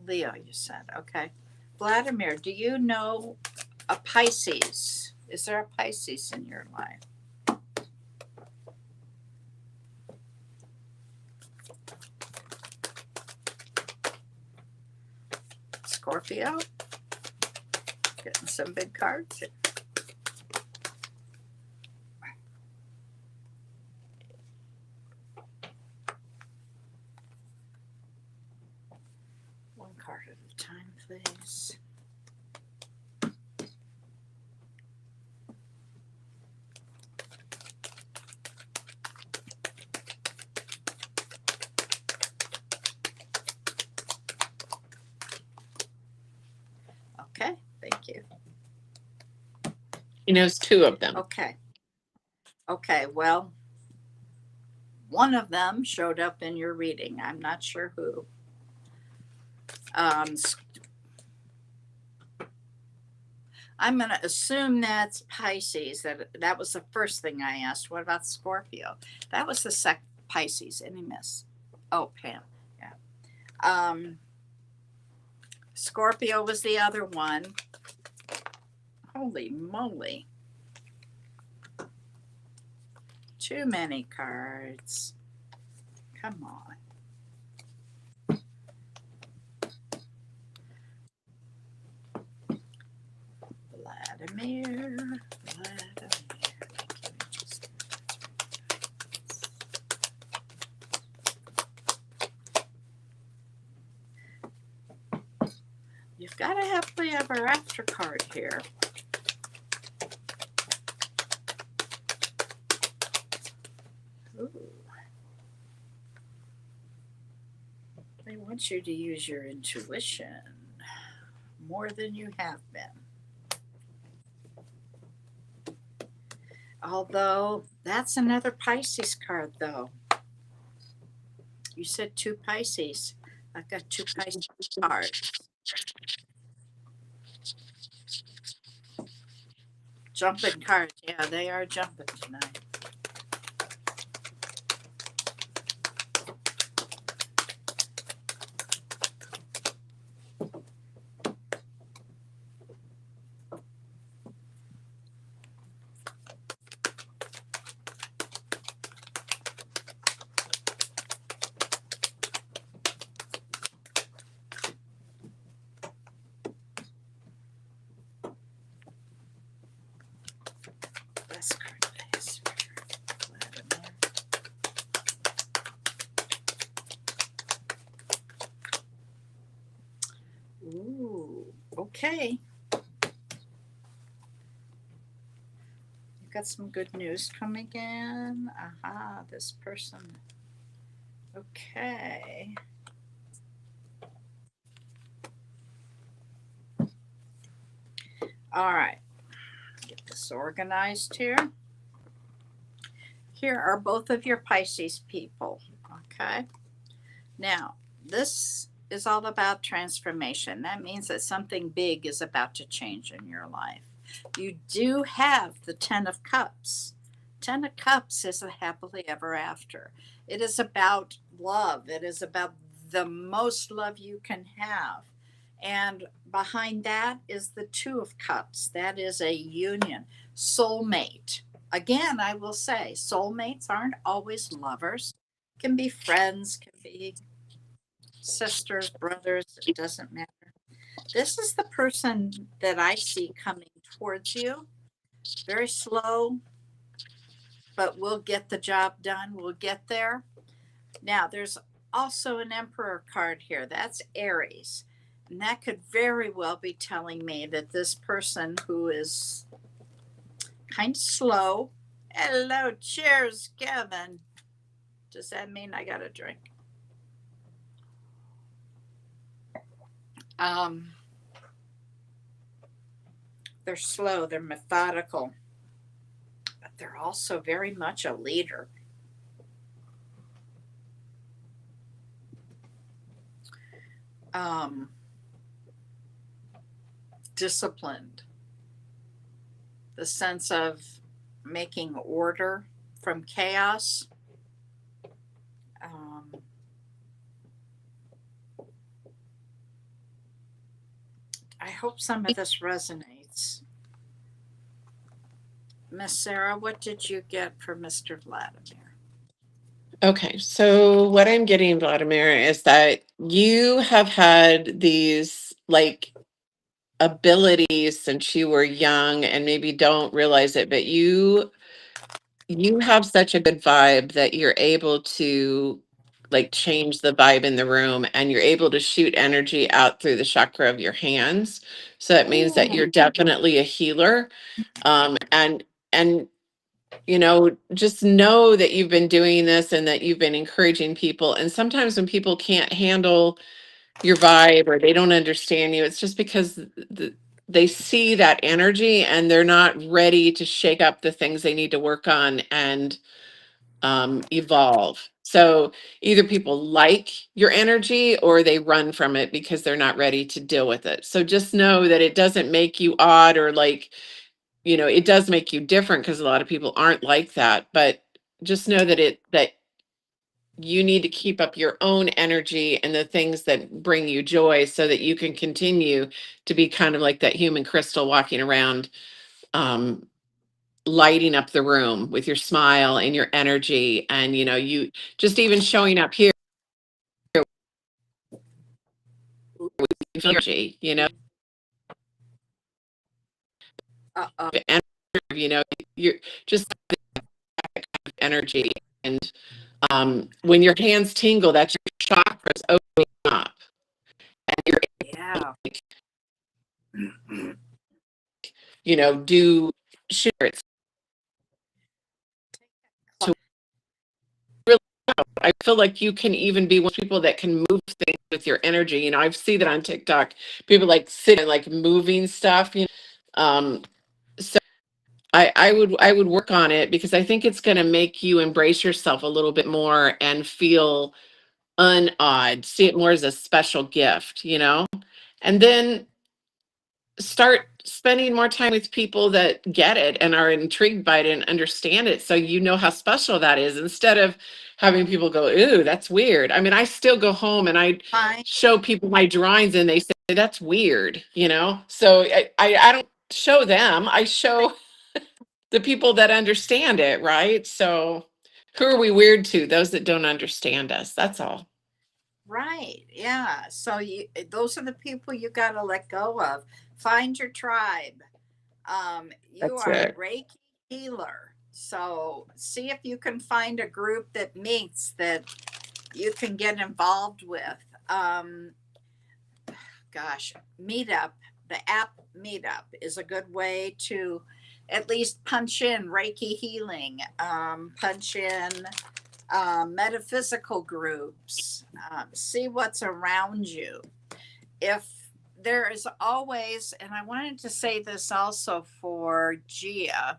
Leo, you said. Okay. Vladimir, do you know a Pisces? Is there a Pisces in your life? Scorpio? Getting some big cards. One card at a time, please. Okay, thank you. He knows two of them. Okay. Okay, well, one of them showed up in your reading. I'm not sure who. I'm going to assume that's Pisces. That was the first thing I asked. What about Scorpio? That was the second Pisces. Any miss? Oh, Pam. Yeah. Scorpio was the other one. Holy moly. Too many cards. Come on. Vladimir. You've got a happily ever after card here. Ooh. They want you to use your intuition more than you have been. Although that's another Pisces card, though. You said two Pisces. I've got two Pisces cards. Jumping cards. Yeah, they are jumping tonight. Best card, please. Vladimir. Ooh, okay. You got some good news coming in. Aha, this person. Okay. All right. Get this organized here. Here are both of your Pisces people. Okay. Now, this is all about transformation. That means that something big is about to change in your life. You do have the Ten of Cups. Ten of Cups is a happily ever after. It is about love. It is about the most love you can have. And behind that is the Two of Cups. That is a union, soulmate. Again, I will say soulmates aren't always lovers, can be friends, can be sisters, brothers, it doesn't matter. This is the person that I see coming towards you. Very slow, but we'll get the job done. We'll get there. Now, there's also an Emperor card here. That's Aries. And that could very well be telling me that this person who is kind of slow. Hello, cheers, Kevin. Does that mean I got a drink? They're slow, they're methodical, but they're also very much a leader. Disciplined. The sense of making order from chaos. hope some of this resonates. Miss Sarah, what did you get for Mr. Vladimir? Okay, so what I'm getting, Vladimir, is that you have had these like abilities since you were young and maybe don't realize it, but you have such a good vibe that you're able to like change the vibe in the room, and you're able to shoot energy out through the chakra of your hands. So that means that you're definitely a healer. And just know that you've been doing this and that you've been encouraging people. And sometimes when people can't handle your vibe or they don't understand you, it's just because they see that energy and they're not ready to shake up the things they need to work on and evolve. So either people like your energy or they run from it because they're not ready to deal with it. So just know that it doesn't make you odd or like, it does make you different because a lot of people aren't like that. But just know that you need to keep up your own energy and the things that bring you joy so that you can continue to be kind of like that human crystal walking around, um, lighting up the room with your smile and your energy. And, you just even showing up here, you feel energy, Uh-oh. and, you're just energy. And when your hands tingle, that's your chakras opening up. And you're Yeah. do share it to really I feel like you can even be one of the people that can move things with your energy. I've seen that on TikTok. People like sitting like moving stuff, so I would work on it because I think it's going to make you embrace yourself a little bit more and feel unodd, see it more as a special gift, and then start spending more time with people that get it and are intrigued by it and understand it, so you know how special that is, instead of having people go, ooh, that's weird. I mean, I still go home and I Fine. show people my drawings and they say that's weird, so I don't show them, I show the people that understand it, right? So who are we weird to? Those that don't understand us, that's all. Right. Yeah. So those are the people you got to let go of. Find your tribe. You That's are a it. Reiki healer. So see if you can find a group that meets that you can get involved with. Gosh, Meetup, the app Meetup is a good way to at least punch in Reiki healing, punch in metaphysical groups, see what's around you. If there is always, and I wanted to say this also for Gia,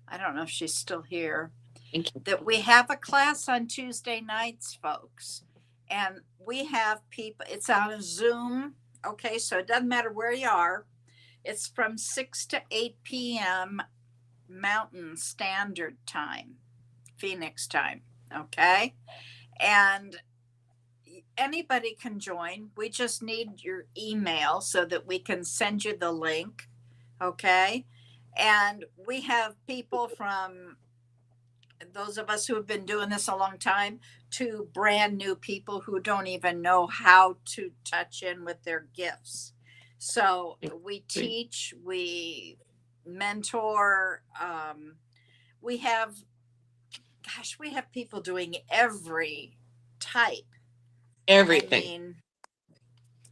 I don't know if she's still here, Thank you. that we have a class on Tuesday nights, folks. And we have people, it's on a Zoom. Okay, so it doesn't matter where you are. It's from 6 to 8 p.m. Mountain Standard Time, Phoenix time. Okay. And anybody can join. We just need your email so that we can send you the link. Okay. And we have people from those of us who have been doing this a long time to brand new people who don't even know how to touch in with their gifts. So we teach, we mentor, we have, gosh, we have people doing every type. Everything. I mean,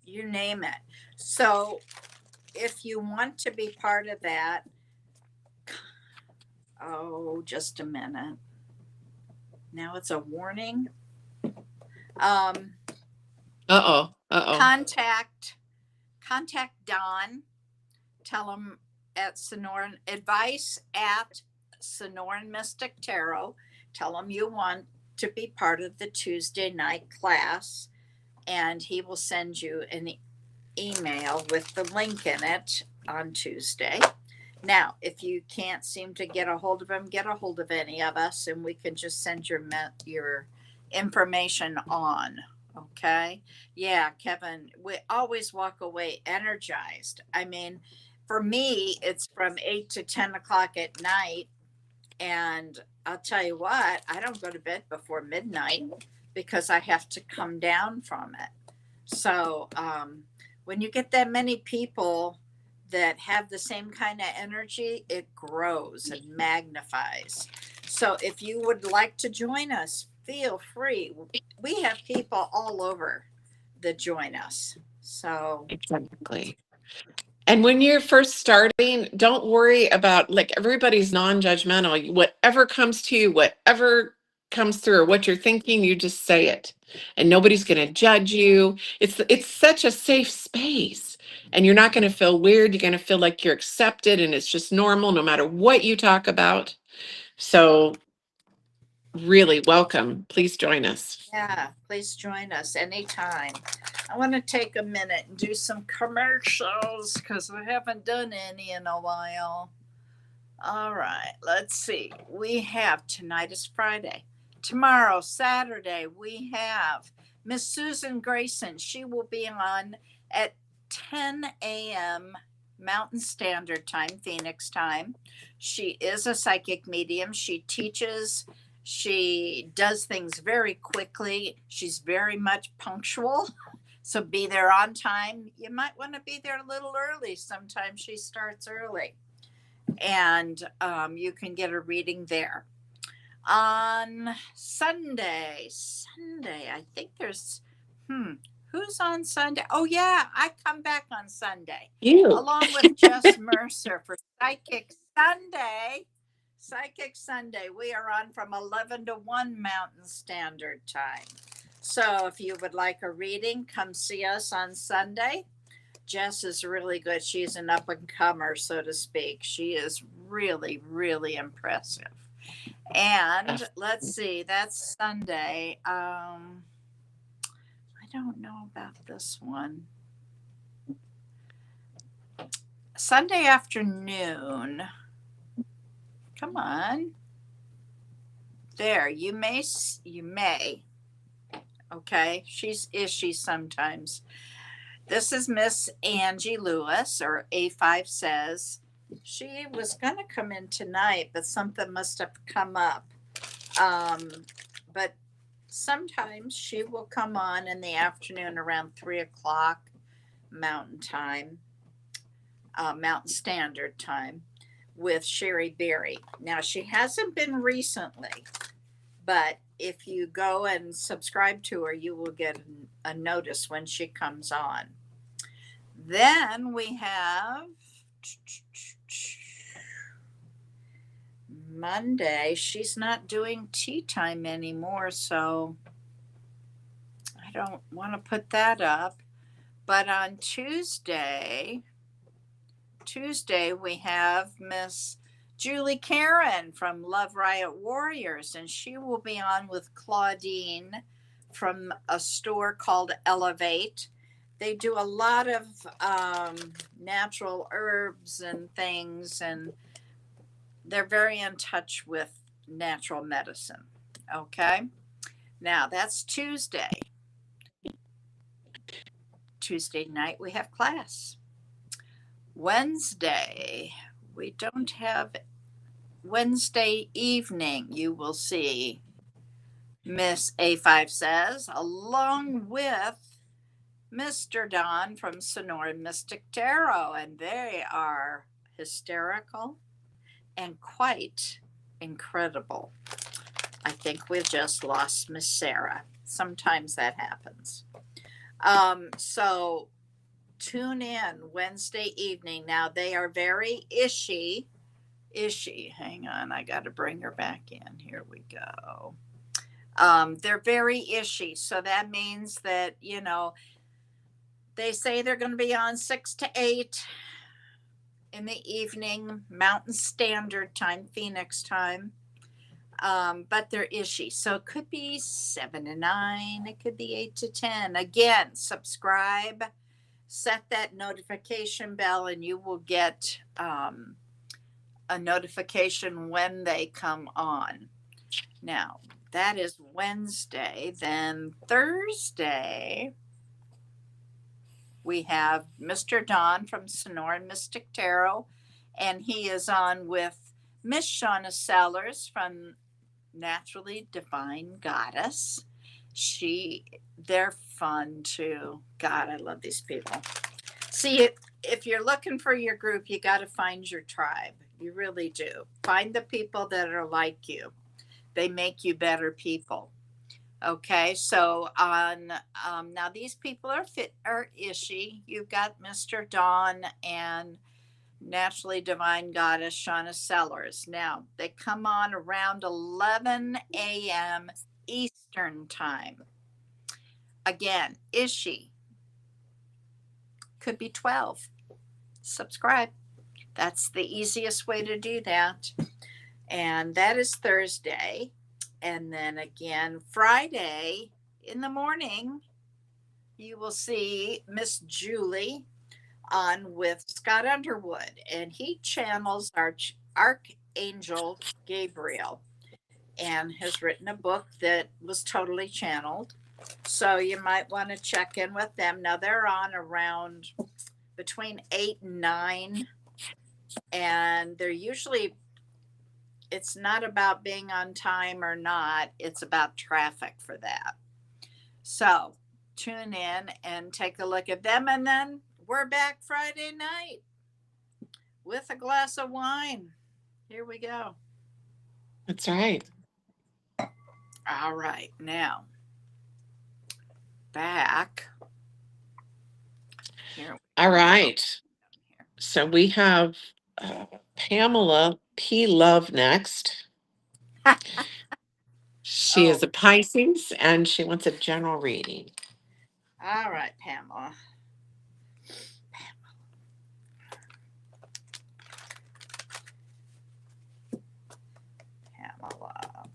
you name it. So if you want to be part of that, oh, just a minute. Now it's a warning. Contact Don. Tell him at Sonoran advice at Sonoran Mystic Tarot. Tell him you want to be part of the Tuesday night class, and he will send you an email with the link in it on Tuesday. Now, if you can't seem to get a hold of him, get a hold of any of us, and we can just send your information on. Okay. Yeah, Kevin, we always walk away energized. I mean, for me, it's from 8 to 10 o'clock at night. And I'll tell you what, I don't go to bed before midnight because I have to come down from it. So when you get that many people that have the same kind of energy, it grows and magnifies. So if you would like to join us, feel free. We have people all over that join us. So Exactly. And when you're first starting, don't worry about, like, everybody's non-judgmental. Whatever comes to you, whatever comes through, or what you're thinking, you just say it. And nobody's going to judge you. It's such a safe space. And you're not going to feel weird. You're going to feel like you're accepted and it's just normal no matter what you talk about. So really welcome. Please join us. yeah, please join us anytime. I want to take a minute and do some commercials because we haven't done any in a while. All right, let's see. We have tonight is Friday. Tomorrow, Saturday, we have Miss Susan Grayson. She will be on at 10 a.m. Mountain Standard Time, Phoenix time. She is a psychic medium. She teaches, she does things very quickly. She's very much punctual. So be there on time. You might want to be there a little early. Sometimes she starts early and you can get a reading there. On Sunday, I think there's, who's on Sunday? Oh, yeah, I come back on Sunday You. along with Jess Mercer for Psychic Sunday. Psychic Sunday, we are on from 11 to 1 Mountain Standard Time. So if you would like a reading, come see us on Sunday. Jess is really good. She's an up and comer, so to speak. She is really, really impressive. And let's see, that's Sunday. I don't know about this one. Sunday afternoon. Come on. There, you may. Okay, she's ishy sometimes. This is Miss Angie Lewis, or A5 says. She was going to come in tonight, but something must have come up. But sometimes she will come on in the afternoon around 3 o'clock Mountain Time, Mountain Standard Time, with Sherry Berry. Now, she hasn't been recently, but if you go and subscribe to her, you will get a notice when she comes on. Then we have Monday. She's not doing tea time anymore, so I don't want to put that up. But on Tuesday, we have Miss Julie Karen from Love Riot Warriors, and she will be on with Claudine from a store called Elevate. They do a lot of natural herbs and things, and they're very in touch with natural medicine. Okay. Now that's Tuesday. Tuesday night, we have class. Wednesday, we don't have. Wednesday evening, you will see Miss A5 says, along with Mr. Don from Sonora Mystic Tarot, and they are hysterical and quite incredible. I think we've just lost Miss Sarah. Sometimes that happens. So tune in Wednesday evening. Now they are very ishy. Hang on, I got to bring her back in. Here we go. They're very ishy. So that means that, they say they're going to be on 6 to 8 in the evening, Mountain Standard Time, Phoenix time. But they're ishy. So it could be 7 to 9. It could be 8 to 10. Again, subscribe, set that notification bell, and you will get a notification when they come on. Now, that is Wednesday. Then Thursday, we have Mr. Don from Sonoran Mystic Tarot, and he is on with Miss Shauna Sellers from Naturally Divine Goddess. They're fun too. God, I love these people. See, if you're looking for your group, you got to find your tribe. You really do. Find the people that are like you. They make you better people. Okay, so on now these people are ishy. You've got Mr. Dawn and Naturally Divine Goddess Shauna Sellers. Now they come on around 11 a.m. Eastern time. Again, ishy. Could be 12. Subscribe. That's the easiest way to do that. And that is Thursday. And then again, Friday in the morning, you will see Miss Julie on with Scott Underwood, and he channels Archangel Gabriel and has written a book that was totally channeled. So you might want to check in with them. Now they're on around between 8 and 9, and they're usually, it's not about being on time or not, it's about traffic for that. So tune in and take a look at them, and then we're back Friday night with a glass of wine. Here we go. That's right. All right, now back here. All right. So we have Pamela P. Love next. She is Oh, a Pisces and she wants a general reading. all right, Pamela. Pamela.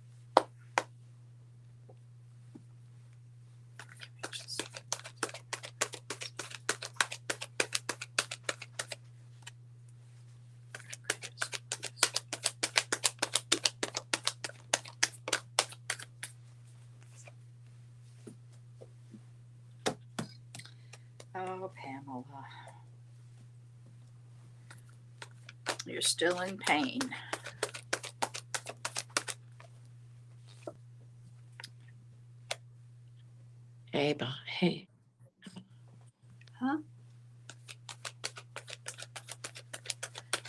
Oh, Pamela. You're still in pain. Hey. Huh?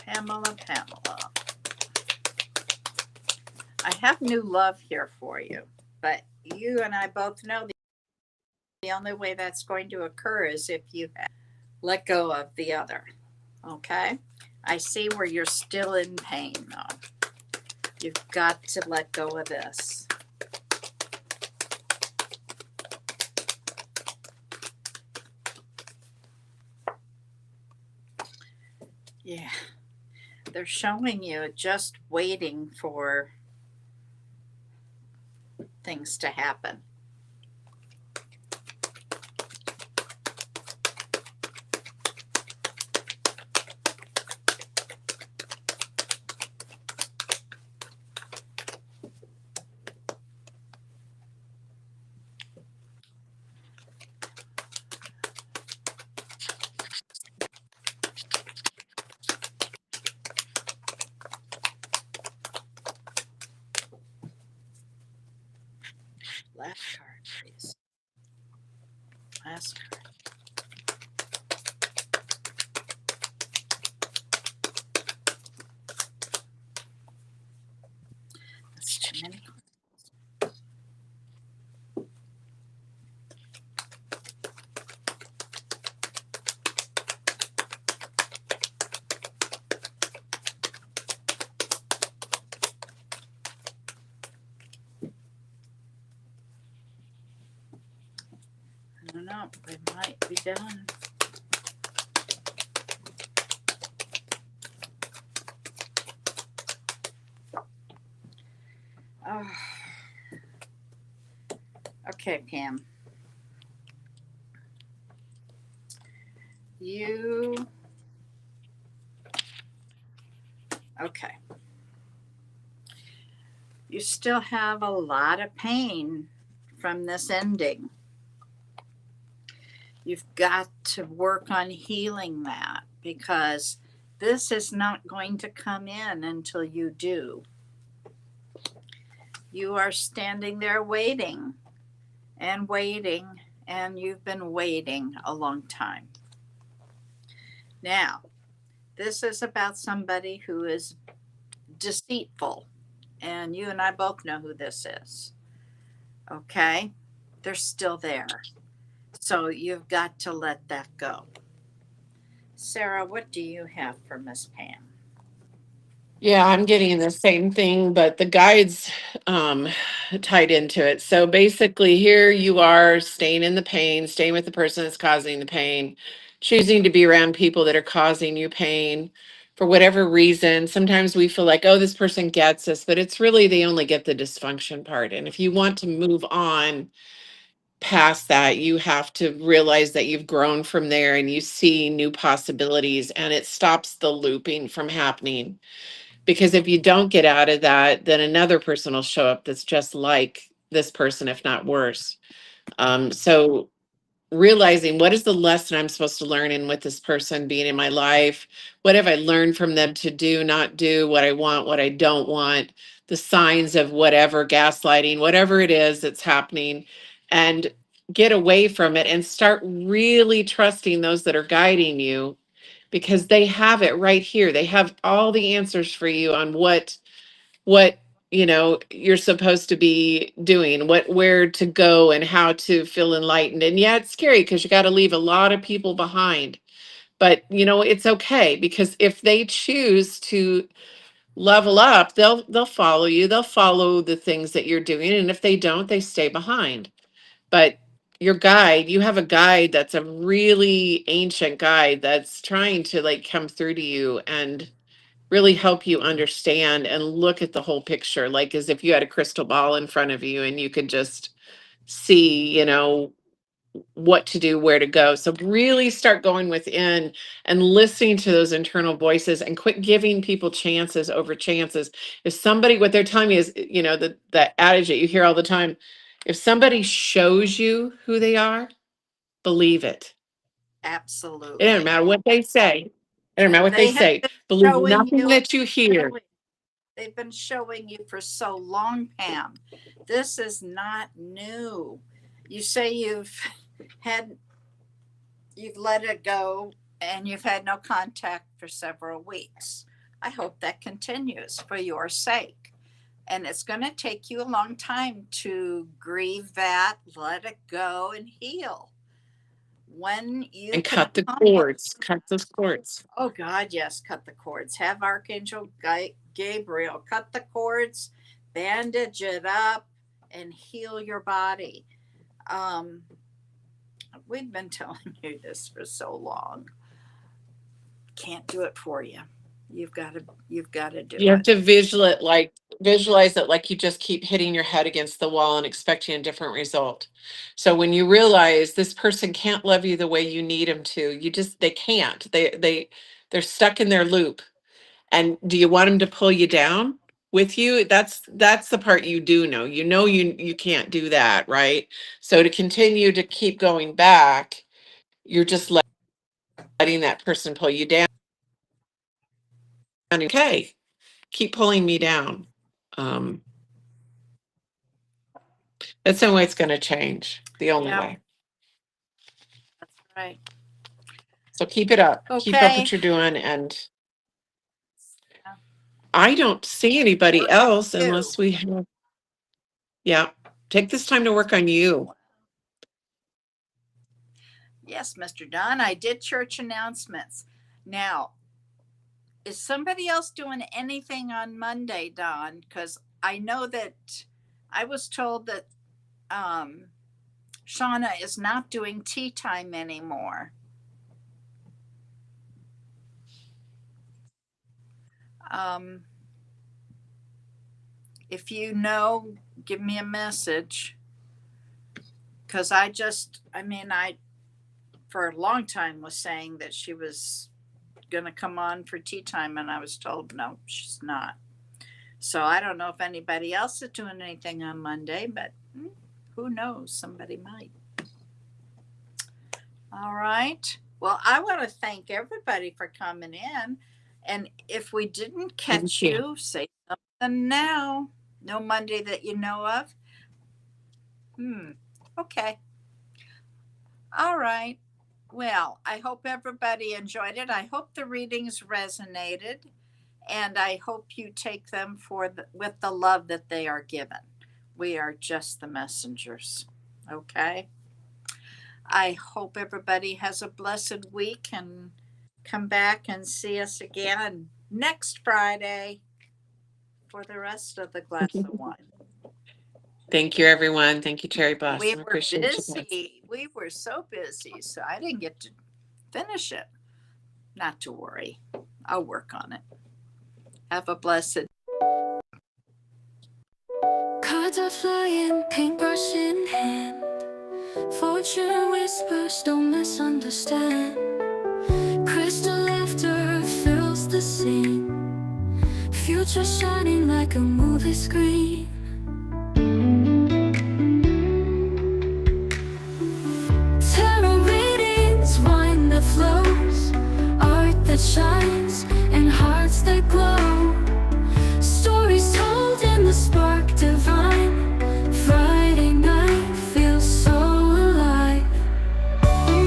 Pamela. I have new love here for you, but you and I both know the only way that's going to occur is if you let go of the other. Okay? I see where you're still in pain, though. You've got to let go of this. Yeah. They're showing you just waiting for things to happen. Last card, please. Last card. That's too many. I don't know. We might be done. Oh. Okay, Pam. you still have a lot of pain from this ending. You've got to work on healing that because this is not going to come in until you do. You are standing there waiting and waiting, and you've been waiting a long time. Now, this is about somebody who is deceitful, and you and I both know who this is. Okay? They're still there. So you've got to let that go. Sarah, what do you have for Miss Pam? Yeah, I'm getting the same thing, but the guides tied into it. So basically, here you are staying in the pain, staying with the person that's causing the pain, choosing to be around people that are causing you pain for whatever reason. Sometimes we feel like, oh, this person gets us, but it's really they only get the dysfunction part. And if you want to move on past that, you have to realize that you've grown from there and you see new possibilities and it stops the looping from happening. Because if you don't get out of that, then another person will show up that's just like this person, if not worse. So realizing what is the lesson I'm supposed to learn in with this person being in my life? What have I learned from them to do, not do, what I want, what I don't want, the signs of whatever, gaslighting, whatever it is that's happening, and get away from it and start really trusting those that are guiding you because they have it right here. They have all the answers for you on what you're supposed to be doing, where to go and how to feel enlightened. And yeah, it's scary because you got to leave a lot of people behind, but it's okay because if they choose to level up, they'll follow you, they'll follow the things that you're doing, and if they don't, they stay behind. But your guide, you have a guide that's a really ancient guide that's trying to like come through to you and really help you understand and look at the whole picture, like as if you had a crystal ball in front of you and you could just see, what to do, where to go. So really start going within and listening to those internal voices and quit giving people chances over chances. If somebody, what they're telling me is, the adage that you hear all the time, if somebody shows you who they are, believe it. It doesn't Absolutely. matter what they say. It doesn't matter what they They have say. been Believe showing nothing you, that you hear. they've been showing you for so long, Pam. This is not new. You say had you've let it go and you've had no contact for several weeks. I hope that continues for your sake. And it's going to take you a long time to grieve that, let it go, and heal. When you And can cut the accomplish, cords. Cut those cords. oh God, yes, cut the cords. Have Archangel Gabriel cut the cords, bandage it up, and heal your body. Um, we've been telling you this for so long. Can't do it for you. You've got to do You have it. to visualize it like you just keep hitting your head against the wall and expecting a different result. So when you realize this person can't love you the way you need them to, they can't. They're stuck in their loop. And do you want them to pull you down with you? That's the part you do know. You can't do that, right? So to continue to keep going back, you're just letting that person pull you down. Okay, keep pulling me down. Um, that's the only way it's going to change. The only Yeah, way. that's right. So keep it up. Keep up Okay. what you're doing. And I don't see anybody Work on else you. unless we have. Yeah. Take this time to work on you. Yes, Mr. Dunn, I did church announcements. Now, is somebody else doing anything on Monday, Don? Because I know that I was told that Shauna is not doing tea time anymore. Um, if you know, give me a message. Because I for a long time was saying that she was going to come on for tea time, and I was told no, she's not. So I don't know if anybody else is doing anything on Monday, but who knows? Somebody might. All right. Well, I want to thank everybody for coming in. And if we didn't catch you. you, say something now. No Monday that you know of. Okay. All right. Well, I hope everybody enjoyed it. I hope the readings resonated, and I hope you take them with the love that they are given. We are just the messengers. Okay. I hope everybody has a blessed week and come back and see us again next Friday for the rest of the glass of wine. Thank you, everyone. Thank you, Terry Bless. We I were appreciate you guys. busy. We were so busy, so I didn't get to finish it. Not to worry. I'll work on it. Have a blessed. Cards are flying, paintbrush in hand. Fortune whispers, don't misunderstand. Crystal laughter fills the scene. Future shining like a movie screen.